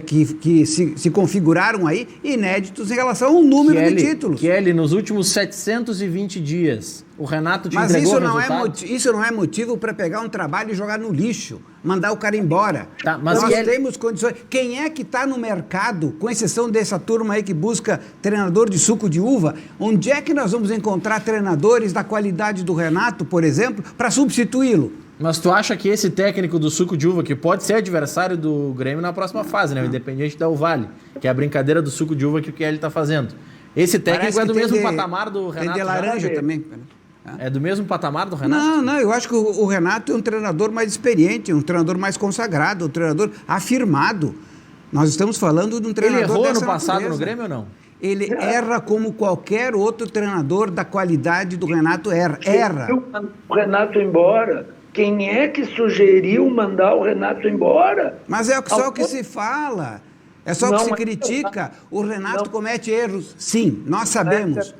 que se configuraram aí, inéditos em relação ao número de títulos. Kelly, nos últimos 720 dias, o Renato te entregou Mas isso não é motivo para pegar um trabalho e jogar no lixo, mandar o cara embora. Tá, mas nós temos condições. Quem é que está no mercado, com exceção dessa turma aí que busca treinador de suco de uva, onde é que nós vamos encontrar treinadores da qualidade do Renato, por exemplo, para substituí-lo? Mas tu acha que esse técnico do suco de uva, que pode ser adversário do Grêmio na próxima fase, né? O Independente da Vale, que é a brincadeira do suco de uva que o Kelly está fazendo. Esse técnico é do mesmo patamar do Renato? Tem de laranja também. É do mesmo patamar do Renato? Não, eu acho que o Renato é um treinador mais experiente, um treinador mais consagrado, um treinador afirmado. Nós estamos falando de um treinador Ele errou dessa no passado natureza. no Grêmio ou não? Ele erra como qualquer outro treinador da qualidade do Renato erra. O Renato embora. Quem é que sugeriu mandar o Renato embora? Mas é só o que se fala. É só o que se critica. O Renato comete erros. Sim, nós sabemos.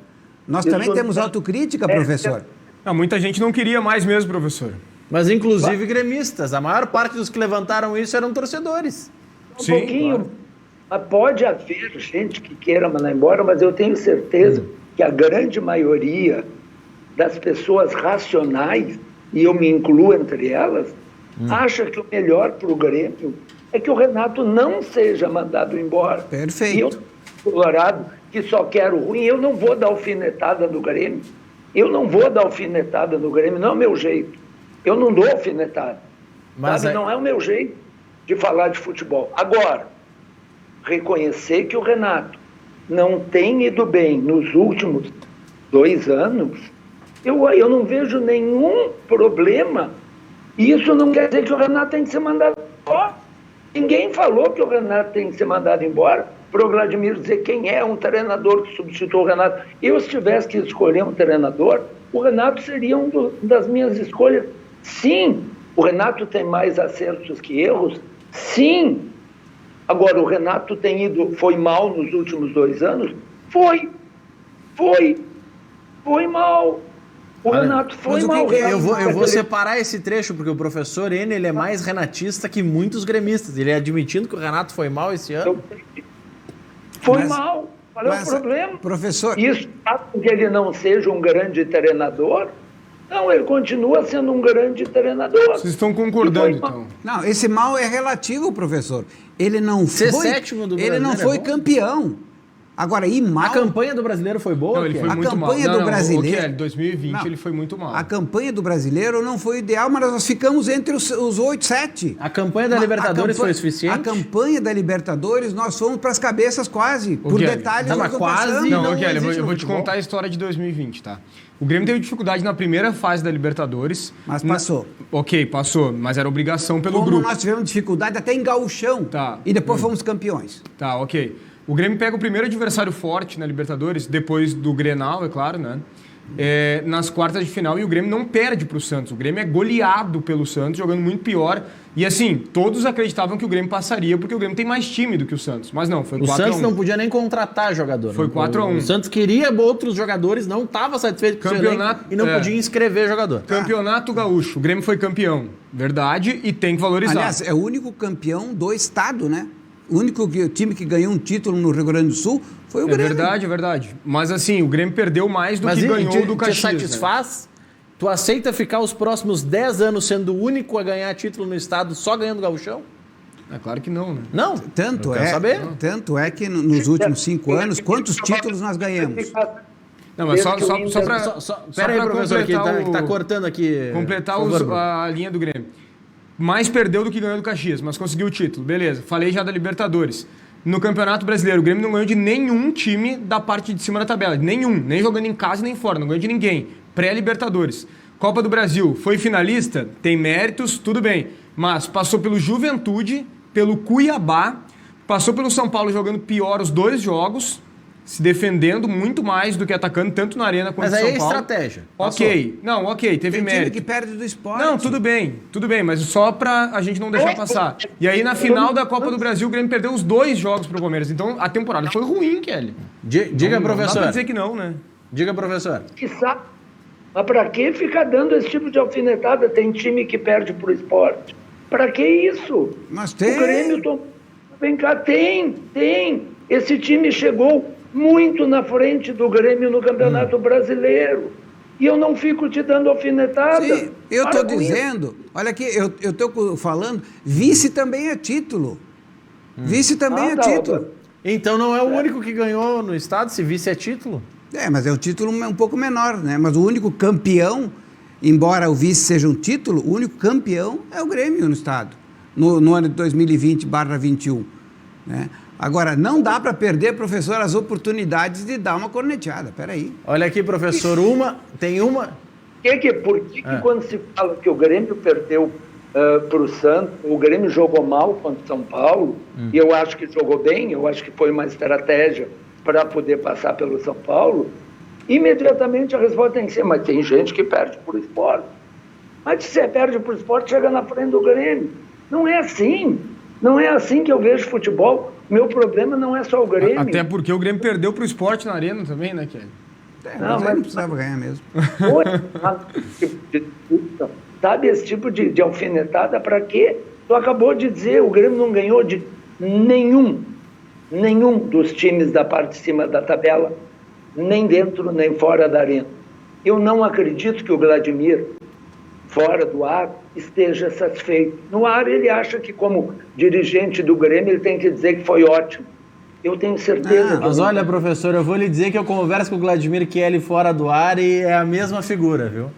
Nós também temos autocrítica, professor. Não, muita gente não queria mais mesmo, professor. Mas inclusive gremistas. A maior parte dos que levantaram isso eram torcedores. Um pouquinho. Claro. Pode haver gente que queira mandar embora, mas eu tenho certeza que a grande maioria das pessoas racionais, e eu me incluo entre elas, acha que o melhor para o Grêmio é que o Renato não seja mandado embora. Perfeito. E eu, colorado, que só quero ruim, eu não vou dar alfinetada no Grêmio. Não é o meu jeito. Eu não dou alfinetada. Mas não é o meu jeito de falar de futebol. Agora, reconhecer que o Renato não tem ido bem nos últimos 2 anos, eu não vejo nenhum problema. Isso não quer dizer que o Renato tem que ser mandado embora. Ninguém falou que o Renato tem que ser mandado embora para o Vladimir dizer quem é um treinador que substitui o Renato. Eu, se tivesse que escolher um treinador, o Renato seria das minhas escolhas. Sim, o Renato tem mais acertos que erros. Sim. Agora, o Renato foi mal nos últimos 2 anos? Foi mal. O Renato foi mal. Eu vou separar esse trecho, porque o professor N, ele é mais renatista que muitos gremistas. Ele é admitindo que o Renato foi mal esse ano. Foi mal. Qual é o problema? Professor... Isso faz com que ele não seja um grande treinador? Não, ele continua sendo um grande treinador. Vocês estão concordando, então? Não, esse mal é relativo, professor. Ele não Ser foi, sétimo do ele não brasileiro foi é bom? campeão. Agora, ir mal... A campanha do brasileiro foi boa? Não, ele foi A muito mal. campanha do brasileiro- O Kelly, 2020 Não. ele foi muito mal. A campanha do brasileiro não foi ideal, mas nós ficamos entre os 8, 7. A campanha da Libertadores foi suficiente? A campanha da Libertadores, nós fomos para as cabeças quase. Por Kelly, detalhes, tá, nós mas não quase passamos. não Não, Kelly, eu existe vou no te futebol. contar a história de 2020, tá? O Grêmio teve dificuldade na primeira fase da Libertadores. Mas passou. Ok, passou, mas era obrigação pelo Como grupo. nós tivemos dificuldade até em gauchão. Tá. E depois fomos campeões. Tá, ok. O Grêmio pega o primeiro adversário forte na Libertadores, depois do Grenal, é claro, né? Nas quartas de final, e o Grêmio não perde pro Santos. O Grêmio é goleado pelo Santos, jogando muito pior. E assim, todos acreditavam que o Grêmio passaria, porque o Grêmio tem mais time do que o Santos. Mas não, foi 4-1. O Santos não podia nem contratar jogador. Foi Não. 4-1. O Santos queria outros jogadores, não estava satisfeito com o seu Campeonato- elenco e não podia inscrever jogador. Campeonato Gaúcho. O Grêmio foi campeão. Verdade, e tem que valorizar. Aliás, é o único campeão do estado, né? O único time que ganhou um título no Rio Grande do Sul foi o É Grêmio. verdade, é verdade. Mas assim, o Grêmio perdeu mais do Mas que e, ganhou do te Caxias. Né? satisfaz? Tu aceita ficar os próximos 10 anos sendo o único a ganhar título no estado só ganhando gauchão? É claro que não, né? Não. Tanto Eu quero saber. que nos últimos 5 anos, quantos títulos nós ganhamos? Não, mas só Desde que o pra... Pera aí, pra professor, que completar tá cortando aqui. Completar por favor. a linha do Grêmio. Mais perdeu do que ganhou do Caxias, mas conseguiu o título. Beleza. Falei já da Libertadores. No Campeonato Brasileiro, o Grêmio não ganhou de nenhum time da parte de cima da tabela. Nenhum. Nem jogando em casa nem fora. Não ganhou de ninguém. Pré-Libertadores. Copa do Brasil. Foi finalista? Tem méritos, tudo bem. Mas passou pelo Juventude, pelo Cuiabá, passou pelo São Paulo jogando pior os 2 jogos, se defendendo muito mais do que atacando, tanto na Arena quanto Mas no aí São é Paulo. estratégia. Ok. Não, ok. Teve Tem time mérito. que perde do esporte. Não, tudo bem, mas só pra a gente não deixar passar. E aí, na final da Copa do Brasil, o Grêmio perdeu os 2 jogos pro Palmeiras. Então, a temporada foi ruim, Kelly. Diga, Não dá professor. pra dizer que não, né? Diga, professor. Que sabe. Mas para que ficar dando esse tipo de alfinetada? Tem time que perde pro esporte. Para que isso? Mas O tem. Grêmio... Vem cá, tem. Esse time chegou muito na frente do Grêmio no Campeonato Brasileiro. E eu não fico te dando alfinetada. Sim, eu Para estou com isso. dizendo, olha aqui, eu estou falando, vice também é título. Vice também é tá, título. Então não é o único que ganhou no estado, se vice é título? É, mas é um título um pouco menor, né? Mas o único campeão, embora o vice seja um título, o único campeão é o Grêmio no estado, no ano de 2020/21. Né? Agora, não dá para perder, professor, as oportunidades de dar uma corneteada. Peraí. Olha aqui, professor, tem uma... Por que quando se fala que o Grêmio perdeu para o Santos, o Grêmio jogou mal contra o São Paulo, e eu acho que jogou bem, eu acho que foi uma estratégia para poder passar pelo São Paulo, imediatamente a resposta tem que ser, mas tem gente que perde por esporte. Mas se você perde por esporte, chega na frente do Grêmio. Não é assim. Não é assim que eu vejo futebol. Meu problema não é só o Grêmio. Até porque o Grêmio perdeu pro esporte na Arena também, né, Kelly? Não, mas não precisava ganhar mesmo. Sabe, esse tipo de alfinetada, para quê? Tu acabou de dizer, o Grêmio não ganhou de nenhum dos times da parte de cima da tabela, nem dentro, nem fora da arena. Eu não acredito que o Vladimir, fora do ar, esteja satisfeito. No ar, ele acha que, como dirigente do Grêmio, ele tem que dizer que foi ótimo. Eu tenho certeza. Mas olha, professor, eu vou lhe dizer que eu converso com o Vladimir Kelly fora do ar e é a mesma figura, viu?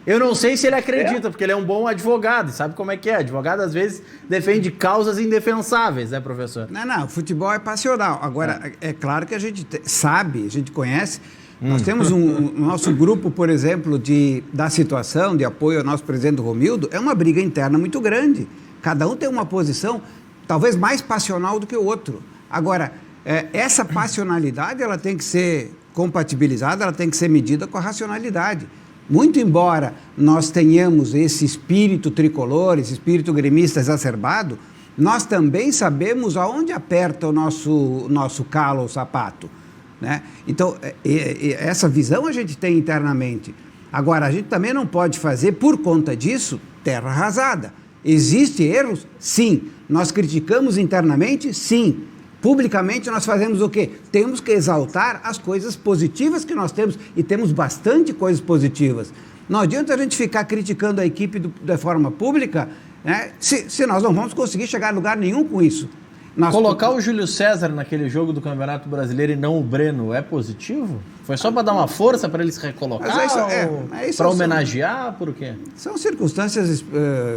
Eu não sei se ele acredita, porque ele é um bom advogado, sabe como é que é? Advogado, às vezes, defende causas indefensáveis, né, professor? Não, futebol é passional. Agora, é claro que a gente sabe, a gente conhece. Nós temos nosso grupo, por exemplo, da situação, de apoio ao nosso presidente Romildo, é uma briga interna muito grande. Cada um tem uma posição, talvez mais passional do que o outro. Agora, essa passionalidade, ela tem que ser compatibilizada, ela tem que ser medida com a racionalidade. Muito embora nós tenhamos esse espírito tricolor, esse espírito gremista exacerbado, nós também sabemos aonde aperta o nosso calo, o sapato. Né? Então, essa visão a gente tem internamente. Agora, a gente também não pode fazer, por conta disso, terra arrasada. Existem erros? Sim. Nós criticamos internamente? Sim. Publicamente nós fazemos o quê? Temos que exaltar as coisas positivas que nós temos, e temos bastante coisas positivas. Não adianta a gente ficar criticando a equipe da forma pública, né, se nós não vamos conseguir chegar a lugar nenhum com isso. Colocar o Júlio César naquele jogo do Campeonato Brasileiro e não o Breno é positivo? Foi só para dar uma força para ele se recolocar? Para homenagear? Por quê? São circunstâncias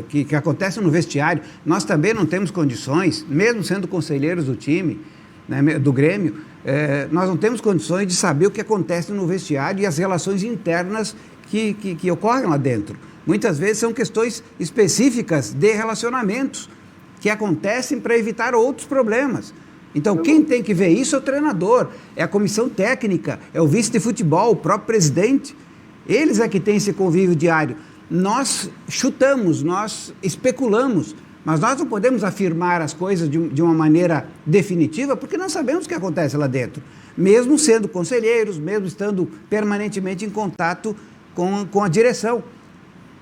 que acontecem no vestiário. Nós também não temos condições, mesmo sendo conselheiros do time, né, do Grêmio, nós não temos condições de saber o que acontece no vestiário e as relações internas que ocorrem lá dentro. Muitas vezes são questões específicas de relacionamentos que acontecem para evitar outros problemas. Então, quem tem que ver isso é o treinador, é a comissão técnica, é o vice de futebol, o próprio presidente. Eles é que têm esse convívio diário. Nós chutamos, nós especulamos, mas nós não podemos afirmar as coisas de uma maneira definitiva, porque não sabemos o que acontece lá dentro. Mesmo sendo conselheiros, mesmo estando permanentemente em contato com a direção.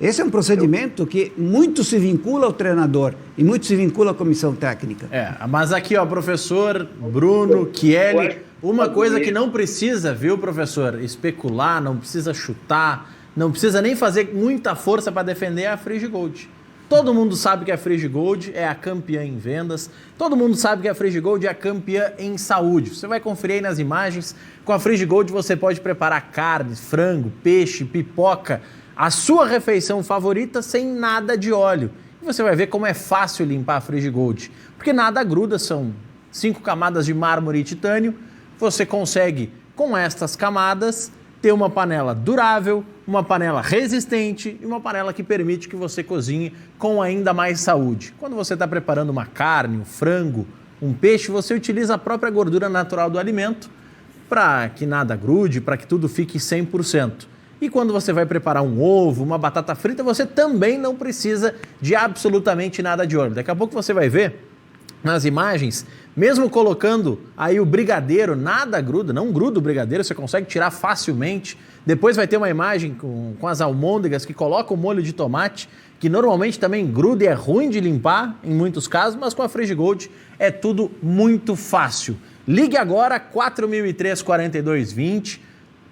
Esse é um procedimento que muito se vincula ao treinador e muito se vincula à comissão técnica. Mas aqui, ó, professor Bruno Chieli, uma coisa que não precisa, viu, professor, especular, não precisa chutar, não precisa nem fazer muita força para defender é a Frigigold. Todo mundo sabe que a Frigigold é a campeã em vendas, todo mundo sabe que a Frigigold é a campeã em saúde. Você vai conferir aí nas imagens, com a Frigigold você pode preparar carne, frango, peixe, pipoca, a sua refeição favorita sem nada de óleo. E você vai ver como é fácil limpar a Frigigold, porque nada gruda, são 5 camadas de mármore e titânio. Você consegue, com estas camadas, ter uma panela durável, uma panela resistente e uma panela que permite que você cozinhe com ainda mais saúde. Quando você está preparando uma carne, um frango, um peixe, você utiliza a própria gordura natural do alimento para que nada grude, para que tudo fique 100%. E quando você vai preparar um ovo, uma batata frita, você também não precisa de absolutamente nada de óleo. Daqui a pouco você vai ver nas imagens, mesmo colocando aí o brigadeiro, nada gruda, não gruda o brigadeiro, você consegue tirar facilmente. Depois vai ter uma imagem com as almôndegas que colocam o molho de tomate, que normalmente também gruda e é ruim de limpar em muitos casos, mas com a Frigigold é tudo muito fácil. Ligue agora, 4003-4220.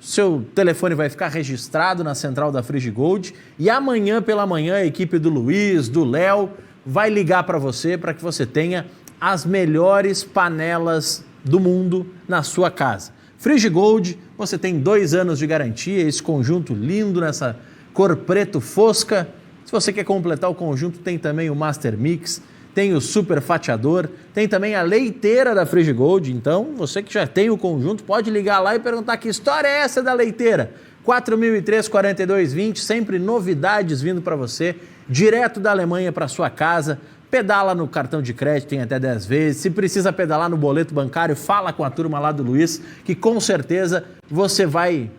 Seu telefone vai ficar registrado na central da Frigigold e amanhã pela manhã a equipe do Luiz, do Léo, vai ligar para você para que você tenha as melhores panelas do mundo na sua casa. Frigigold, você tem 2 anos de garantia, esse conjunto lindo nessa cor preto fosca. Se você quer completar o conjunto, tem também o Master Mix, tem o super fatiador, tem também a leiteira da Frigigold. Então, você que já tem o conjunto, pode ligar lá e perguntar que história é essa da leiteira. 4003-4220, sempre novidades vindo para você, direto da Alemanha para sua casa. Pedala no cartão de crédito, tem até 10 vezes. Se precisa pedalar no boleto bancário, fala com a turma lá do Luiz, que com certeza você vai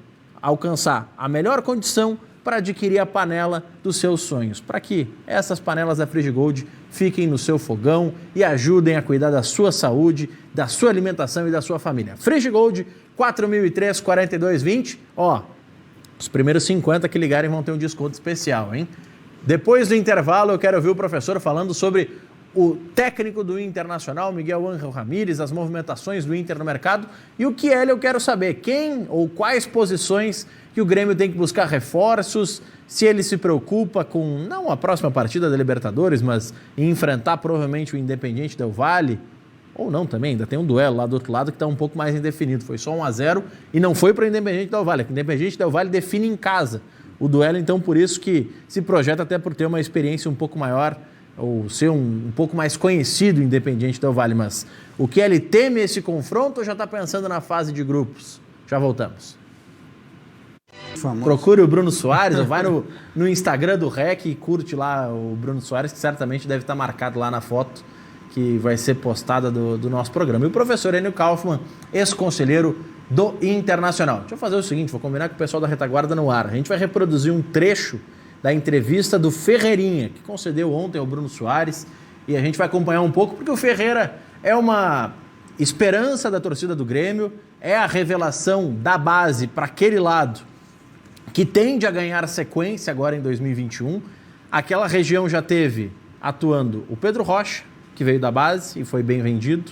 alcançar a melhor condição para adquirir a panela dos seus sonhos, para que essas panelas da Frigigold fiquem no seu fogão e ajudem a cuidar da sua saúde, da sua alimentação e da sua família. Frigigold, 4003-4220, os primeiros 50 que ligarem vão ter um desconto especial, hein? Depois do intervalo, eu quero ouvir o professor falando sobre o técnico do Internacional, Miguel Ángel Ramírez, as movimentações do Inter no mercado e o que eu quero saber, quem ou quais posições que o Grêmio tem que buscar reforços, se ele se preocupa com, não a próxima partida da Libertadores, mas em enfrentar provavelmente o Independiente Del Valle, ou não também, ainda tem um duelo lá do outro lado que está um pouco mais indefinido, foi só 1-0 e não foi para o Independiente Del Valle, o Independiente Del Valle define em casa o duelo, então por isso que se projeta até por ter uma experiência um pouco maior, ou ser um pouco mais conhecido o Independiente Del Valle, mas o que ele teme esse confronto ou já está pensando na fase de grupos? Já voltamos. Famoso. Procure o Bruno Soares, ou vai no Instagram do REC e curte lá o Bruno Soares, que certamente deve estar marcado lá na foto que vai ser postada do nosso programa. E o professor Enio Kaufmann, ex-conselheiro do Internacional. Deixa eu fazer o seguinte, vou combinar com o pessoal da Retaguarda no ar. A gente vai reproduzir um trecho da entrevista do Ferreirinha, que concedeu ontem ao Bruno Soares, e a gente vai acompanhar um pouco, porque o Ferreira é uma esperança da torcida do Grêmio, é a revelação da base para aquele lado que tende a ganhar sequência agora em 2021. Aquela região já teve atuando o Pedro Rocha, que veio da base e foi bem vendido,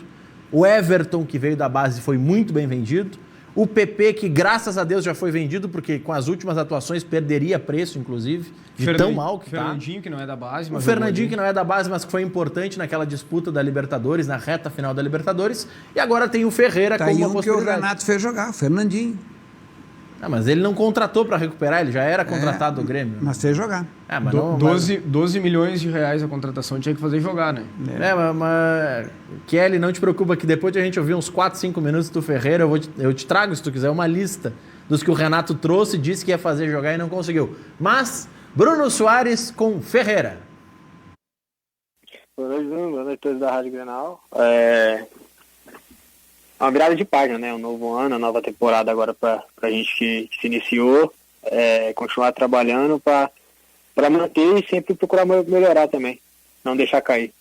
o Everton, que veio da base e foi muito bem vendido, O PP, que graças a Deus já foi vendido, porque com as últimas atuações perderia preço, inclusive, de tão mal que tá. Fernandinho, que não é da base. Mas o Fernandinho, que não é da base, mas que foi importante naquela disputa da Libertadores, na reta final da Libertadores. E agora tem o Ferreira como uma possibilidade. Que o Renato fez jogar, o Fernandinho. Ah, mas ele não contratou para recuperar, ele já era contratado do Grêmio. Mas fez jogar. Mas 12 milhões de reais a contratação tinha que fazer jogar, né? Mas Kelly, não te preocupa que depois de a gente ouvir uns 4, 5 minutos do Ferreira, eu te trago, se tu quiser, uma lista dos que o Renato trouxe, disse que ia fazer jogar e não conseguiu. Mas, Bruno Soares com Ferreira. Boa noite, Bruno. Boa noite a todos da Rádio Grenal. Uma virada de página, né? Um novo ano, uma nova temporada agora para a gente que se iniciou, continuar trabalhando para manter e sempre procurar melhorar também, não deixar cair.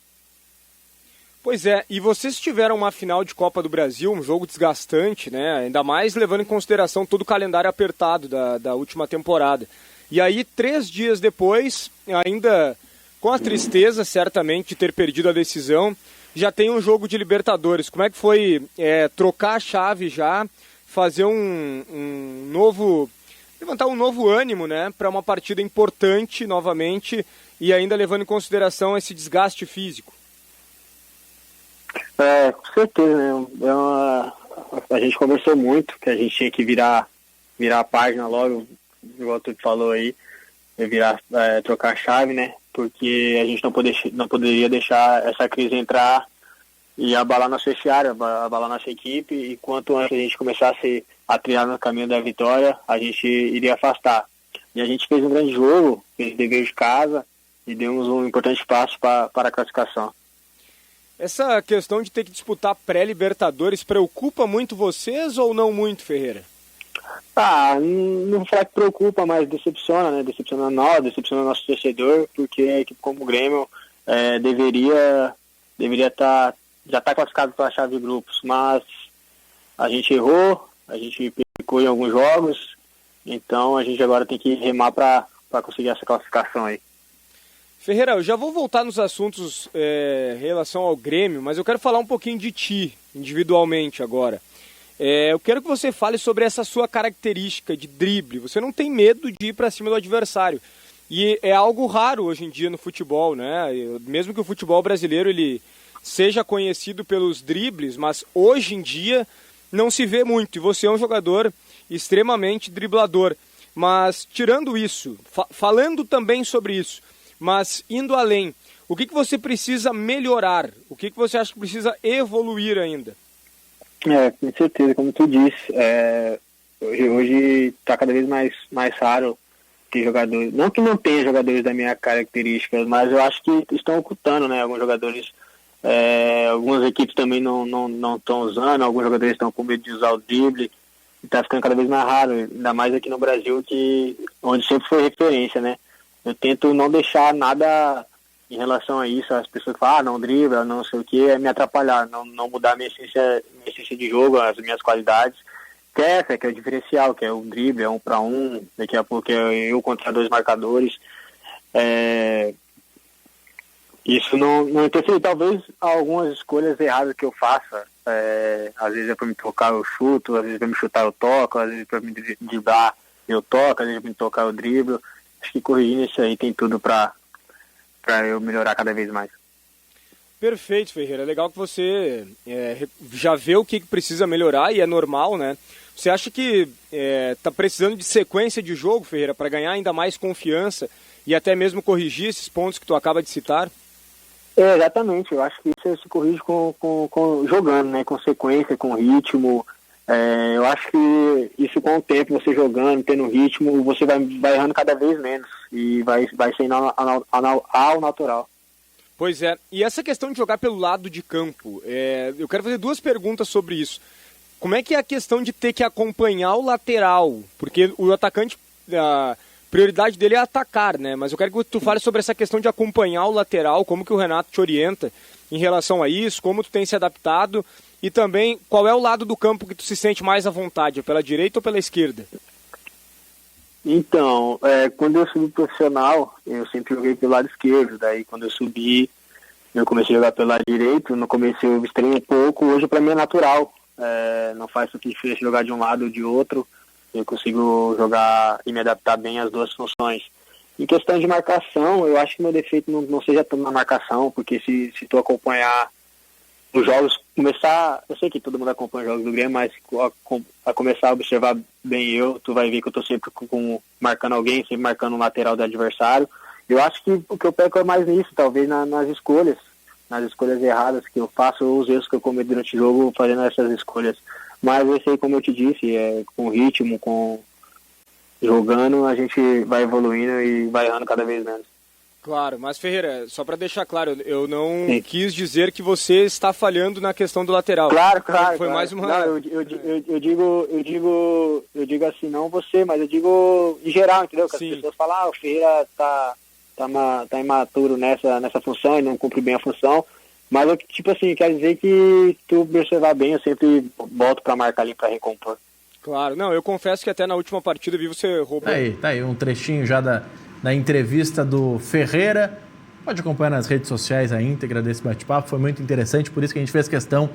Pois é, e vocês tiveram uma final de Copa do Brasil, um jogo desgastante, né? Ainda mais levando em consideração todo o calendário apertado da última temporada. E aí, 3 dias depois, ainda com a tristeza, certamente, de ter perdido a decisão, já tem um jogo de Libertadores. Como é que foi trocar a chave já, fazer levantar um novo ânimo, né, para uma partida importante novamente e ainda levando em consideração esse desgaste físico? Com certeza, né? A gente conversou muito que a gente tinha que virar a página logo, igual tu falou aí, trocar a chave, né? Porque a gente não poderia deixar essa crise entrar e abalar nosso vestiário, abalar nossa equipe, e quanto antes a gente começasse a trilhar no caminho da vitória, a gente iria afastar. E a gente fez um grande jogo, fez dever de casa e demos um importante passo para a classificação. Essa questão de ter que disputar pré-Libertadores preocupa muito vocês ou não muito, Ferreira? Não vou falar que preocupa, mas decepciona, né? Decepciona nós, decepciona nosso torcedor, porque a equipe como o Grêmio deveria já estar classificado para a chave de grupos, mas a gente errou, a gente pecou em alguns jogos, então a gente agora tem que remar para conseguir essa classificação aí. Ferreira, eu já vou voltar nos assuntos em relação ao Grêmio, mas eu quero falar um pouquinho de ti, individualmente agora. Eu quero que você fale sobre essa sua característica de drible. Você não tem medo de ir para cima do adversário. E é algo raro hoje em dia no futebol, né? Mesmo que o futebol brasileiro ele seja conhecido pelos dribles, mas hoje em dia não se vê muito. E você é um jogador extremamente driblador. Mas tirando isso, falando também sobre isso, mas indo além, o que você precisa melhorar? O que você acha que precisa evoluir ainda? Com certeza, como tu disse, hoje está cada vez mais raro ter jogadores, não que não tenha jogadores da minha característica, mas eu acho que estão ocultando, né, alguns jogadores, algumas equipes também não estão usando, alguns jogadores estão com medo de usar o drible, e está ficando cada vez mais raro, ainda mais aqui no Brasil, onde sempre foi referência, né. Eu tento não deixar nada em relação a isso, as pessoas falam, não dribla, não sei o que, me atrapalhar, não mudar minha essência de jogo, as minhas qualidades, que é o diferencial, que é o drible, é 1 para 1, daqui a pouco é eu contra 2 marcadores. Isso não interfere, talvez algumas escolhas erradas que eu faça, às vezes é para me tocar eu chuto, às vezes para me chutar eu toco, às vezes para me driblar eu toco, às vezes para me tocar eu driblo. Acho que corrigindo isso aí tem tudo para eu melhorar cada vez mais. Perfeito, Ferreira. Legal que você já vê o que precisa melhorar e é normal, né? Você acha que está precisando de sequência de jogo, Ferreira, para ganhar ainda mais confiança e até mesmo corrigir esses pontos que tu acaba de citar? Exatamente. Eu acho que isso se corrige com jogando, né? Com sequência, com ritmo. Eu acho que isso com o tempo, você jogando, tendo ritmo, você vai errando cada vez menos e vai sendo ao natural. Pois é, e essa questão de jogar pelo lado de campo, eu quero fazer 2 perguntas sobre isso. Como é que é a questão de ter que acompanhar o lateral? Porque o atacante, a prioridade dele é atacar, né? Mas eu quero que tu fale sobre essa questão de acompanhar o lateral, como que o Renato te orienta em relação a isso, como tu tem se adaptado. E também, qual é o lado do campo que tu se sente mais à vontade, pela direita ou pela esquerda? Então, quando eu subi profissional, eu sempre joguei pelo lado esquerdo. Daí, quando eu subi, eu comecei a jogar pelo lado direito. No começo eu estranhei um pouco, hoje para mim é natural. não faz tanta diferença jogar de um lado ou de outro. Eu consigo jogar e me adaptar bem às duas funções. Em questão de marcação, eu acho que meu defeito não seja tanto na marcação, porque se tu acompanhar os jogos, eu sei que todo mundo acompanha os jogos do Grêmio, mas a começar a observar bem tu vai ver que eu tô sempre marcando alguém, sempre marcando o lateral do adversário. Eu acho que o que eu peco é mais nisso, talvez nas escolhas erradas que eu faço, ou os erros que eu cometo durante o jogo fazendo essas escolhas. Mas eu sei, como eu te disse, com ritmo, jogando, a gente vai evoluindo e vai errando cada vez menos. Claro, mas Ferreira, só para deixar claro, eu não quis dizer que você está falhando na questão do lateral. Claro. Foi mais uma... Não, eu digo assim, não você, mas eu digo em geral, entendeu? Que as pessoas falam, o Ferreira tá imaturo nessa função e não cumpre bem a função. Mas eu, tipo assim, quer dizer que tu observar bem, eu sempre volto para marcar ali para recompor. Claro, não, eu confesso que até na última partida eu vi você roubando. Tá aí um trechinho já da entrevista do Ferreira. Pode acompanhar nas redes sociais a íntegra desse bate-papo, foi muito interessante, por isso que a gente fez questão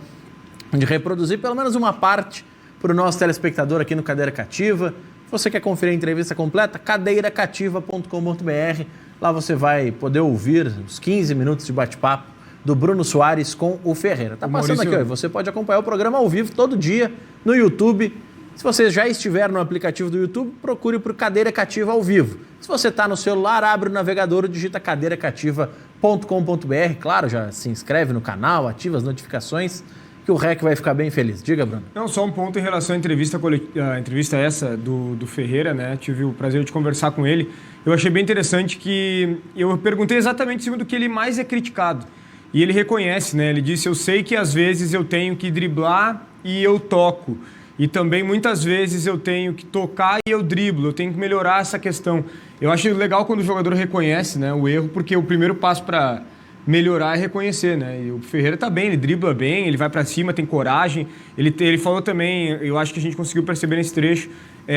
de reproduzir pelo menos uma parte para o nosso telespectador aqui no Cadeira Cativa. Se você quer conferir a entrevista completa, cadeiracativa.com.br. Lá você vai poder ouvir os 15 minutos de bate-papo do Bruno Soares com o Ferreira. Tá passando aqui, ó, você pode acompanhar o programa ao vivo todo dia no YouTube. Se você já estiver no aplicativo do YouTube, procure por Cadeira Cativa ao vivo. Se você está no celular, abre o navegador, digita cadeiracativa.com.br. Claro, já se inscreve no canal, ativa as notificações, que o REC vai ficar bem feliz. Diga, Bruno. Não, só um ponto em relação à entrevista essa do Ferreira, né? Tive o prazer de conversar com ele. Eu achei bem interessante que eu perguntei exatamente em cima do que ele mais é criticado. E ele reconhece, né? Ele disse, eu sei que às vezes eu tenho que driblar e eu toco. E também muitas vezes eu tenho que tocar e eu driblo, eu tenho que melhorar essa questão. Eu acho legal quando o jogador reconhece, né, o erro, porque o primeiro passo para melhorar é reconhecer, né? E o Ferreira tá bem, ele dribla bem, ele vai para cima, tem coragem. Ele falou também, eu acho que a gente conseguiu perceber nesse trecho,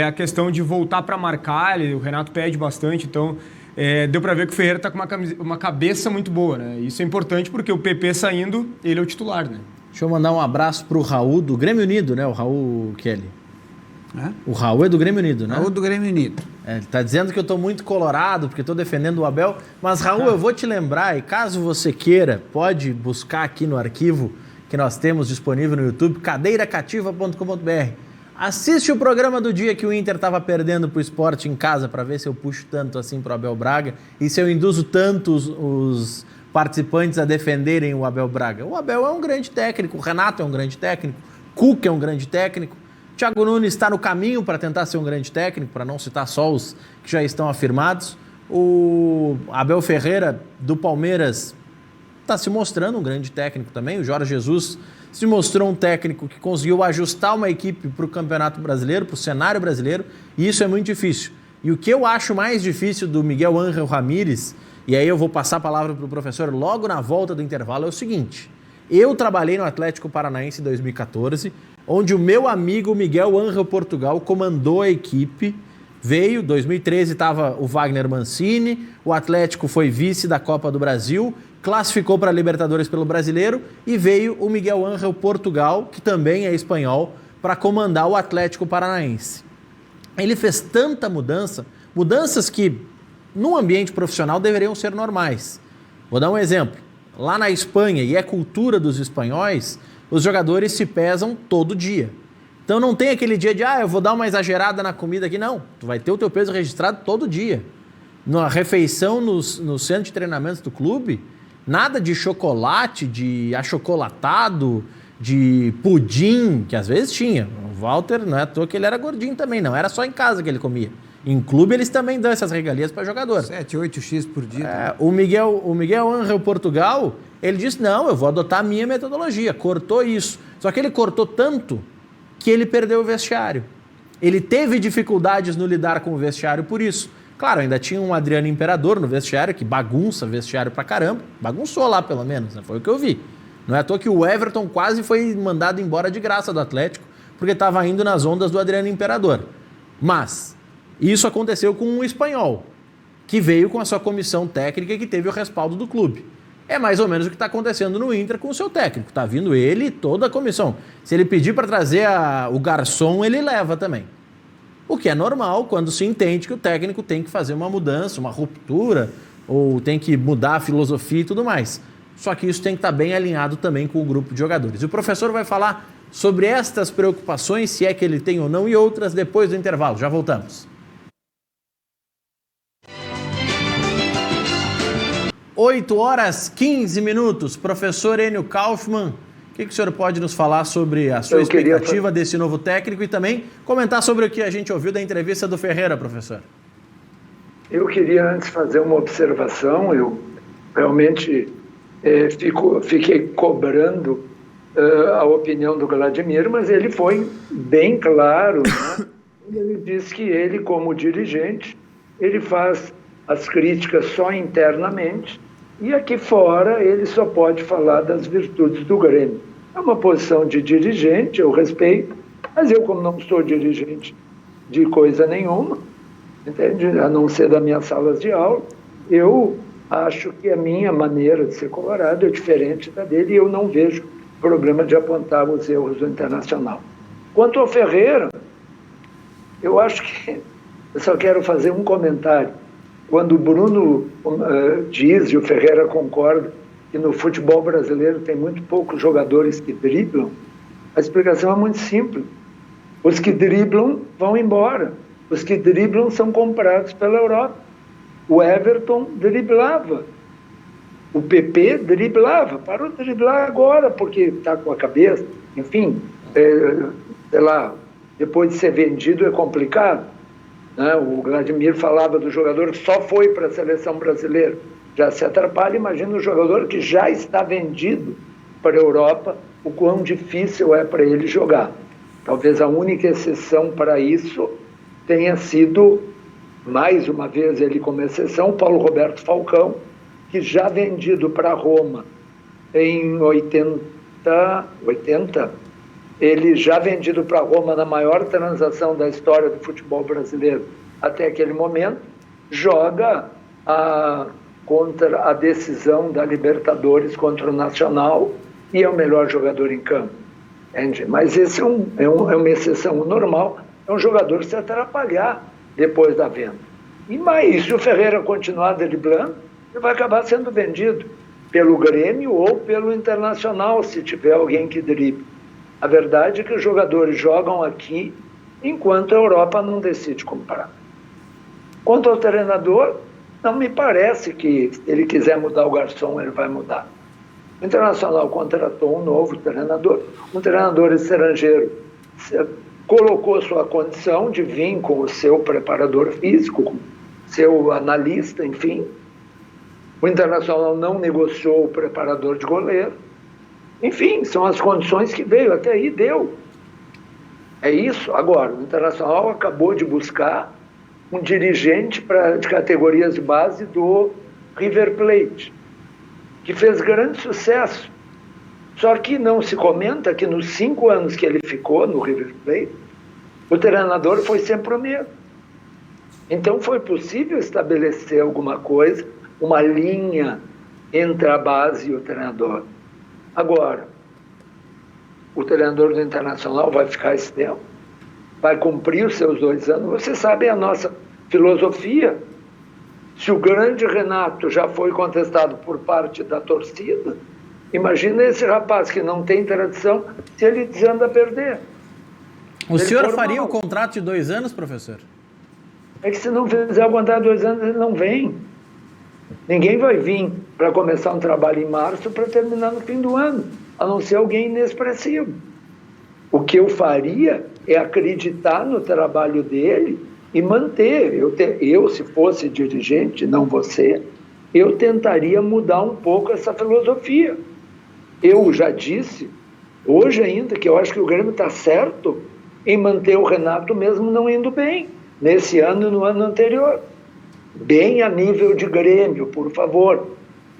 a questão de voltar para marcar, o Renato pede bastante, então deu para ver que o Ferreira tá com uma cabeça muito boa, né? Isso é importante porque o PP saindo, ele é o titular, né? Deixa eu mandar um abraço pro Raul do Grêmio Unido, né? O Raul Kelly. O Raul é do Grêmio Unido, né? Raul do Grêmio Unido. Ele tá dizendo que eu tô muito colorado, porque tô defendendo o Abel. Mas, Raul, eu vou te lembrar, e caso você queira, pode buscar aqui no arquivo que nós temos disponível no YouTube, cadeiracativa.com.br. Assiste o programa do dia que o Inter tava perdendo pro Sport em casa, para ver se eu puxo tanto assim pro Abel Braga e se eu induzo tanto os participantes a defenderem o Abel Braga. O Abel é um grande técnico, o Renato é um grande técnico, Cuca é um grande técnico, Thiago Nunes está no caminho para tentar ser um grande técnico, para não citar só os que já estão afirmados. O Abel Ferreira, do Palmeiras, está se mostrando um grande técnico também. O Jorge Jesus se mostrou um técnico que conseguiu ajustar uma equipe para o Campeonato Brasileiro, para o cenário brasileiro, e isso é muito difícil. E o que eu acho mais difícil do Miguel Ángel Ramírez, e aí eu vou passar a palavra para o professor logo na volta do intervalo, é o seguinte: eu trabalhei no Atlético Paranaense em 2014, onde o meu amigo Miguel Ángel Portugal comandou a equipe. Veio, 2013 estava o Wagner Mancini, o Atlético foi vice da Copa do Brasil, classificou para a Libertadores pelo Brasileiro e veio o Miguel Ángel Portugal, que também é espanhol, para comandar o Atlético Paranaense. Ele fez tanta mudanças que no ambiente profissional deveriam ser normais. Vou dar um exemplo. Lá na Espanha, e é cultura dos espanhóis, os jogadores se pesam todo dia. Então não tem aquele dia de, eu vou dar uma exagerada na comida aqui. Não, tu vai ter o teu peso registrado todo dia. Na refeição, no centro de treinamentos do clube, nada de chocolate, de achocolatado, de pudim, que às vezes tinha. O Walter, não é à toa que ele era gordinho também, não. Era só em casa que ele comia. Em clube eles também dão essas regalias para jogador. 7, 8x por dia. O Miguel Ángel Portugal, ele disse, não, eu vou adotar a minha metodologia. Cortou isso. Só que ele cortou tanto que ele perdeu o vestiário. Ele teve dificuldades no lidar com o vestiário por isso. Claro, ainda tinha um Adriano Imperador no vestiário, que bagunça vestiário pra caramba. Bagunçou lá, pelo menos, né? Foi o que eu vi. Não é à toa que o Everton quase foi mandado embora de graça do Atlético, porque estava indo nas ondas do Adriano Imperador. Mas isso aconteceu com um espanhol, que veio com a sua comissão técnica e que teve o respaldo do clube. É mais ou menos o que está acontecendo no Inter com o seu técnico. Está vindo ele e toda a comissão. Se ele pedir para trazer o garçom, ele leva também. O que é normal quando se entende que o técnico tem que fazer uma mudança, uma ruptura, ou tem que mudar a filosofia e tudo mais. Só que isso tem que estar bem alinhado também com o grupo de jogadores. E o professor vai falar sobre estas preocupações, se é que ele tem ou não, e outras depois do intervalo. Já voltamos. 8h15. Professor Enio Kaufmann, o que o senhor pode nos falar sobre a sua expectativa desse novo técnico e também comentar sobre o que a gente ouviu da entrevista do Ferreira, professor? Eu queria antes fazer uma observação. Eu realmente fiquei cobrando a opinião do Vladimir, mas ele foi bem claro, né? Ele disse que ele, como dirigente, ele faz as críticas só internamente e aqui fora ele só pode falar das virtudes do Grêmio. É uma posição de dirigente, eu respeito, mas eu, como não sou dirigente de coisa nenhuma, entende? A não ser das minhas salas de aula, eu acho que a minha maneira de ser colorado é diferente da dele e eu não vejo problema de apontar os erros do Internacional. Quanto ao Ferreira, eu acho que eu só quero fazer um comentário. Quando o Bruno diz, e o Ferreira concorda, que no futebol brasileiro tem muito poucos jogadores que driblam, a explicação é muito simples. Os que driblam vão embora. Os que driblam são comprados pela Europa. O Everton driblava. O PP driblava. Parou de driblar agora, porque está com a cabeça. Enfim, sei lá, depois de ser vendido é complicado. Né? O Vladimir falava do jogador que só foi para a seleção brasileira. Já se atrapalha, imagina o jogador que já está vendido para a Europa, o quão difícil é para ele jogar. Talvez a única exceção para isso tenha sido, mais uma vez ele como exceção, Paulo Roberto Falcão, que já vendido para Roma em 80, ele já vendido para Roma na maior transação da história do futebol brasileiro até aquele momento, joga contra a decisão da Libertadores contra o Nacional e é o melhor jogador em campo. Entende? Mas esse é uma exceção. O normal é um jogador se atrapalhar depois da venda. E mais, se o Ferreira continuar driblando, ele vai acabar sendo vendido pelo Grêmio ou pelo Internacional, se tiver alguém que drible. A verdade é que os jogadores jogam aqui enquanto a Europa não decide comprar. Quanto ao treinador, não me parece que se ele quiser mudar o garçom, ele vai mudar. O Internacional contratou um novo treinador, um treinador estrangeiro colocou sua condição de vir com o seu preparador físico, com seu analista, enfim. O Internacional não negociou o preparador de goleiro. Enfim, são as condições que veio, até aí deu. É isso. Agora, o Internacional acabou de buscar um dirigente de categorias de base do River Plate, que fez grande sucesso. Só que não se comenta que nos 5 anos que ele ficou no River Plate, o treinador foi sempre o mesmo. Então foi possível estabelecer alguma coisa, uma linha entre a base e o treinador. Agora, o treinador do Internacional vai ficar esse tempo? Vai cumprir os seus 2 anos? Você sabe a nossa filosofia. Se o grande Renato já foi contestado por parte da torcida, imagina esse rapaz que não tem tradição, se ele desanda a perder. O senhor faria o contrato de 2 anos, professor? É que se não fizer o contrato de 2 anos, ele não vem. Ninguém vai vir para começar um trabalho em março para terminar no fim do ano, a não ser alguém inexpressivo. O que eu faria é acreditar no trabalho dele e manter. Eu, se fosse dirigente, não você, eu tentaria mudar um pouco essa filosofia. Eu já disse, hoje ainda, que eu acho que o Grêmio está certo em manter o Renato mesmo não indo bem, nesse ano e no ano anterior. Bem a nível de Grêmio, por favor.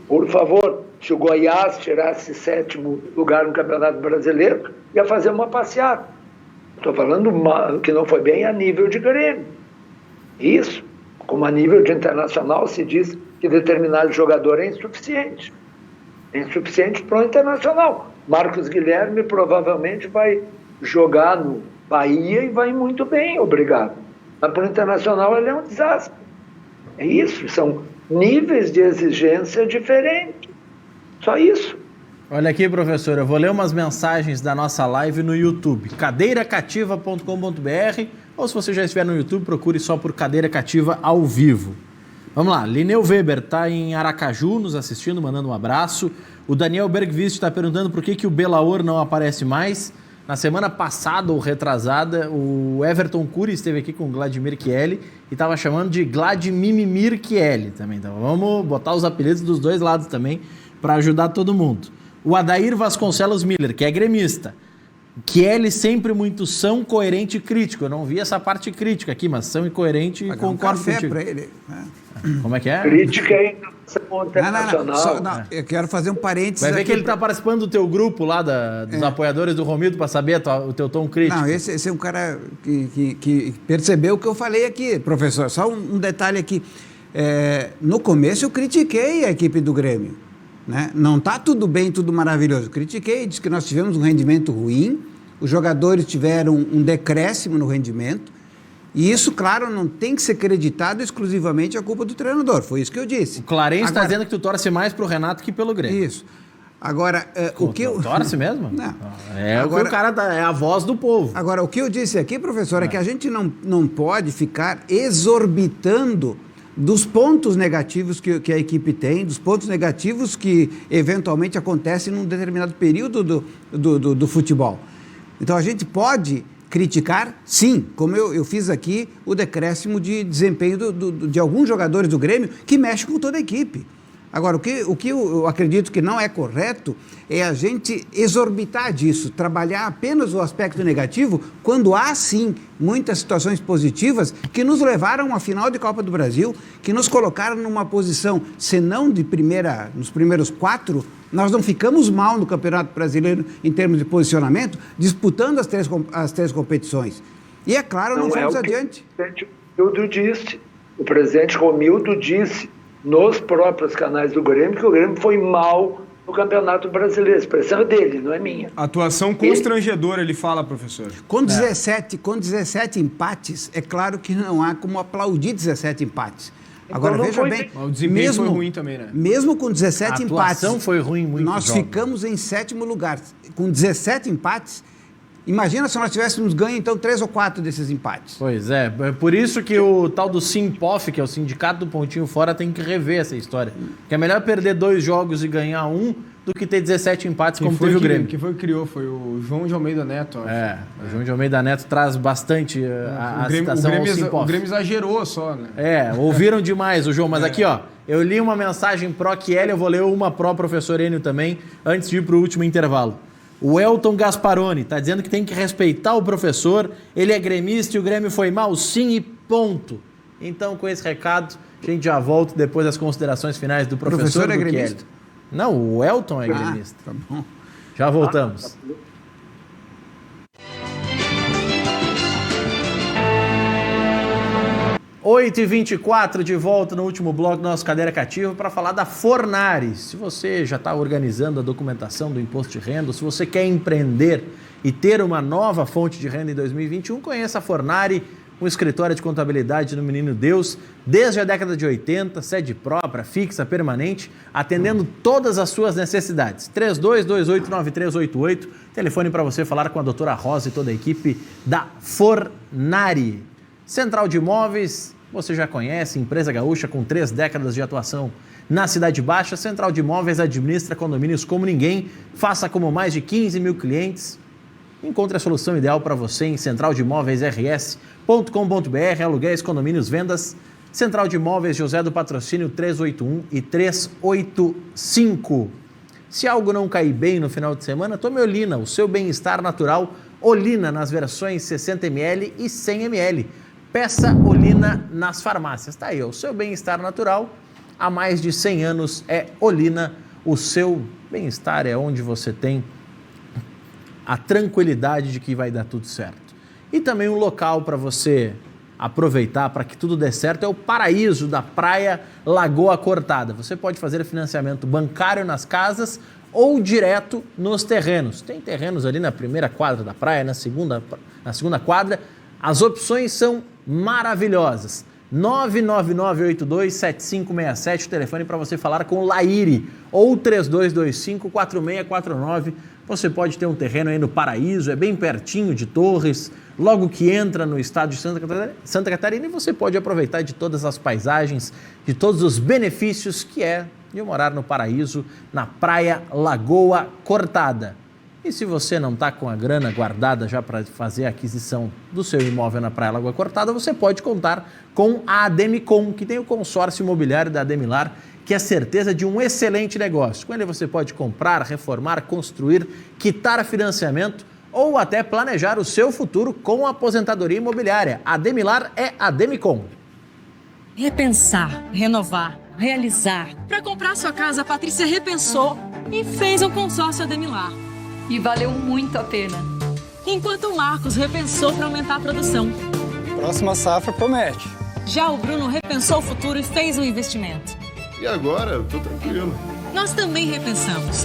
Por favor, se o Goiás tirasse 7º lugar no Campeonato Brasileiro, ia fazer uma passeata. Estou falando que não foi bem a nível de Grêmio. Isso, como a nível de Internacional, se diz que determinado jogador é insuficiente. é insuficiente para o Internacional. Marcos Guilherme provavelmente vai jogar no Bahia e vai muito bem, obrigado. Mas para o Internacional ele é um desastre. É isso, são níveis de exigência diferentes. Só isso. Olha aqui, professor, eu vou ler umas mensagens da nossa live no YouTube, cadeiracativa.com.br, ou se você já estiver no YouTube, procure só por Cadeira Cativa ao vivo. Vamos lá, Lineu Weber está em Aracaju nos assistindo, mandando um abraço. O Daniel Bergvist está perguntando por que o Belaor não aparece mais. Na semana passada ou retrasada, o Everton Cury esteve aqui com o Vladimir Chieli e estava chamando de Vladimir Chieli também. Então vamos botar os apelidos dos dois lados também para ajudar todo mundo. O Adair Vasconcelos Miller, que é gremista. Chieli sempre muito são, coerente e crítico. Eu não vi essa parte crítica aqui, mas são e coerente e concordo contigo. Para ele. Como é que é? Crítica é internacional. Não, eu quero fazer um parênteses. Vai ver aqui que ele está participando do teu grupo lá, dos apoiadores do Romildo, para saber o teu tom crítico. Não, esse é um cara que percebeu o que eu falei aqui, professor. Só um detalhe aqui. No começo eu critiquei a equipe do Grêmio. Né? Não está tudo bem, tudo maravilhoso. Critiquei, disse que nós tivemos um rendimento ruim, os jogadores tiveram um decréscimo no rendimento, e isso, claro, não tem que ser creditado exclusivamente à culpa do treinador. Foi isso que eu disse. O Clarence está dizendo que tu torce mais pro Renato que pelo Grêmio. Isso. Agora, o que eu... Torce mesmo? Não. Agora, o cara é a voz do povo. Agora, o que eu disse aqui, professor, é que a gente não pode ficar exorbitando dos pontos negativos que a equipe tem, dos pontos negativos que eventualmente acontecem num determinado período do futebol. Então, a gente pode criticar, sim, como eu fiz aqui, o decréscimo de desempenho de alguns jogadores do Grêmio que mexe com toda a equipe. Agora, o que eu acredito que não é correto é a gente exorbitar disso, trabalhar apenas o aspecto negativo, quando há, sim, muitas situações positivas que nos levaram à final de Copa do Brasil, que nos colocaram numa posição, se não de primeira, nos primeiros 4, nós não ficamos mal no Campeonato Brasileiro em termos de posicionamento, disputando as três competições. E, é claro, não fomos adiante. O presidente Romildo disse nos próprios canais do Grêmio que o Grêmio foi mal no Campeonato Brasileiro. A expressão é dele, não é minha. Atuação constrangedora, ele fala, professor. Com 17 empates, é claro que não há como aplaudir 17 empates. Agora, então, veja bem, o desempenho foi ruim também, né? Mesmo com 17 empates, a atuação foi ruim muito. Nós ficamos em 7º lugar. Com 17 empates, imagina se nós tivéssemos ganho, então, 3 ou 4 desses empates. Pois é, por isso que o tal do Simpof, que é o Sindicato do Pontinho Fora, tem que rever essa história. Que é melhor perder 2 jogos e ganhar 1 do que ter 17 empates, como teve o Grêmio. Quem foi que criou? Foi o João de Almeida Neto, acho. O João de Almeida Neto traz bastante a citação ao Simpof. O Grêmio exagerou só, né? Ouviram demais o João, mas aqui, ó, eu li uma mensagem pró-Chieli, eu vou ler uma pró-professor Enio também, antes de ir para o último intervalo. O Elton Gasparoni está dizendo que tem que respeitar o professor, ele é gremista e o Grêmio foi mal, sim e ponto. Então, com esse recado, a gente já volta depois das considerações finais do professor. O professor é gremista? Não, o Elton é gremista. Tá bom. Já voltamos. Oito e 24 de volta no último bloco do nosso Cadeira Cativa para falar da Fornari. Se você já está organizando a documentação do imposto de renda, se você quer empreender e ter uma nova fonte de renda em 2021, conheça a Fornari, um escritório de contabilidade no Menino Deus, desde a década de 80, sede própria, fixa, permanente, atendendo todas as suas necessidades. 32289388, telefone para você falar com a doutora Rosa e toda a equipe da Fornari. Central de Imóveis, você já conhece, empresa gaúcha com 3 décadas de atuação na Cidade Baixa. Central de Imóveis administra condomínios como ninguém, faça como mais de 15 mil clientes. Encontre a solução ideal para você em centraldemóveisrs.com.br, aluguéis, condomínios, vendas. Central de Imóveis José do Patrocínio 381 e 385. Se algo não cair bem no final de semana, tome Olina, o seu bem-estar natural. Olina nas versões 60ml e 100ml. Peça Olina nas farmácias. Está aí, o seu bem-estar natural. Há mais de 100 anos é Olina. O seu bem-estar é onde você tem a tranquilidade de que vai dar tudo certo. E também um local para você aproveitar para que tudo dê certo é o Paraíso da Praia Lagoa Cortada. Você pode fazer financiamento bancário nas casas ou direto nos terrenos. Tem terrenos ali na primeira quadra da praia, na segunda quadra. As opções são maravilhosas. 999827567, o telefone para você falar com o Laíri, ou 32254649. Você pode ter um terreno aí no Paraíso, é bem pertinho de Torres, logo que entra no estado de Santa Catarina, e você pode aproveitar de todas as paisagens, de todos os benefícios que é de morar no Paraíso, na Praia Lagoa Cortada. E se você não está com a grana guardada já para fazer a aquisição do seu imóvel na Praia Lagoa Cortada, você pode contar com a Ademicon, que tem o consórcio imobiliário da Ademilar, que é certeza de um excelente negócio. Com ele você pode comprar, reformar, construir, quitar financiamento ou até planejar o seu futuro com a aposentadoria imobiliária. A Ademilar é a Ademicon. Repensar, renovar, realizar. Para comprar sua casa, a Patrícia repensou e fez um consórcio Ademilar. E valeu muito a pena. Enquanto o Marcos repensou para aumentar a produção. Próxima safra promete. Já o Bruno repensou o futuro e fez um investimento. E agora, eu tô tranquilo. Nós também repensamos.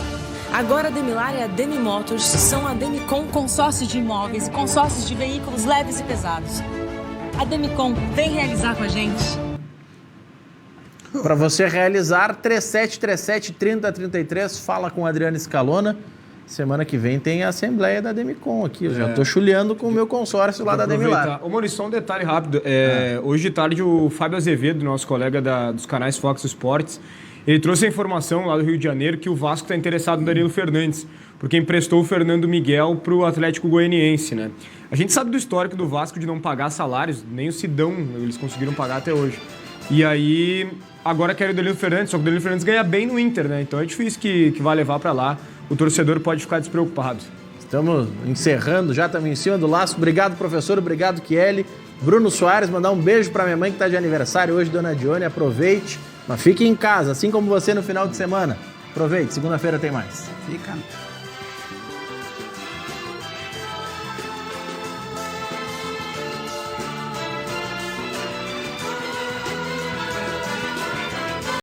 Agora a Ademilar e a Ademi Motors são a Ademicon consórcios de imóveis e consórcios de veículos leves e pesados. A Ademicon vem realizar com a gente. Para você realizar, 3737-3033, fala com a Adriana Scalona. Semana que vem tem a Assembleia da Ademicon aqui. Eu já estou chuleando com o meu consórcio lá da Ademilar. Ô, Maurício, só um detalhe rápido. Hoje de tarde o Fábio Azevedo, nosso colega dos canais Fox Sports, ele trouxe a informação lá do Rio de Janeiro que o Vasco está interessado no Danilo Fernandes, porque emprestou o Fernando Miguel para o Atlético Goianiense, né? A gente sabe do histórico do Vasco de não pagar salários, nem o Sidão eles conseguiram pagar até hoje. E aí, agora quer o Danilo Fernandes, só que o Danilo Fernandes ganha bem no Inter, né? Então é difícil que vá levar para lá. O torcedor pode ficar despreocupado. Estamos encerrando, já estamos em cima do laço. Obrigado, professor, obrigado, Kelly. Bruno Soares, mandar um beijo para minha mãe que está de aniversário hoje, dona Dione. Aproveite, mas fique em casa, assim como você no final de semana. Aproveite, segunda-feira tem mais. Fica.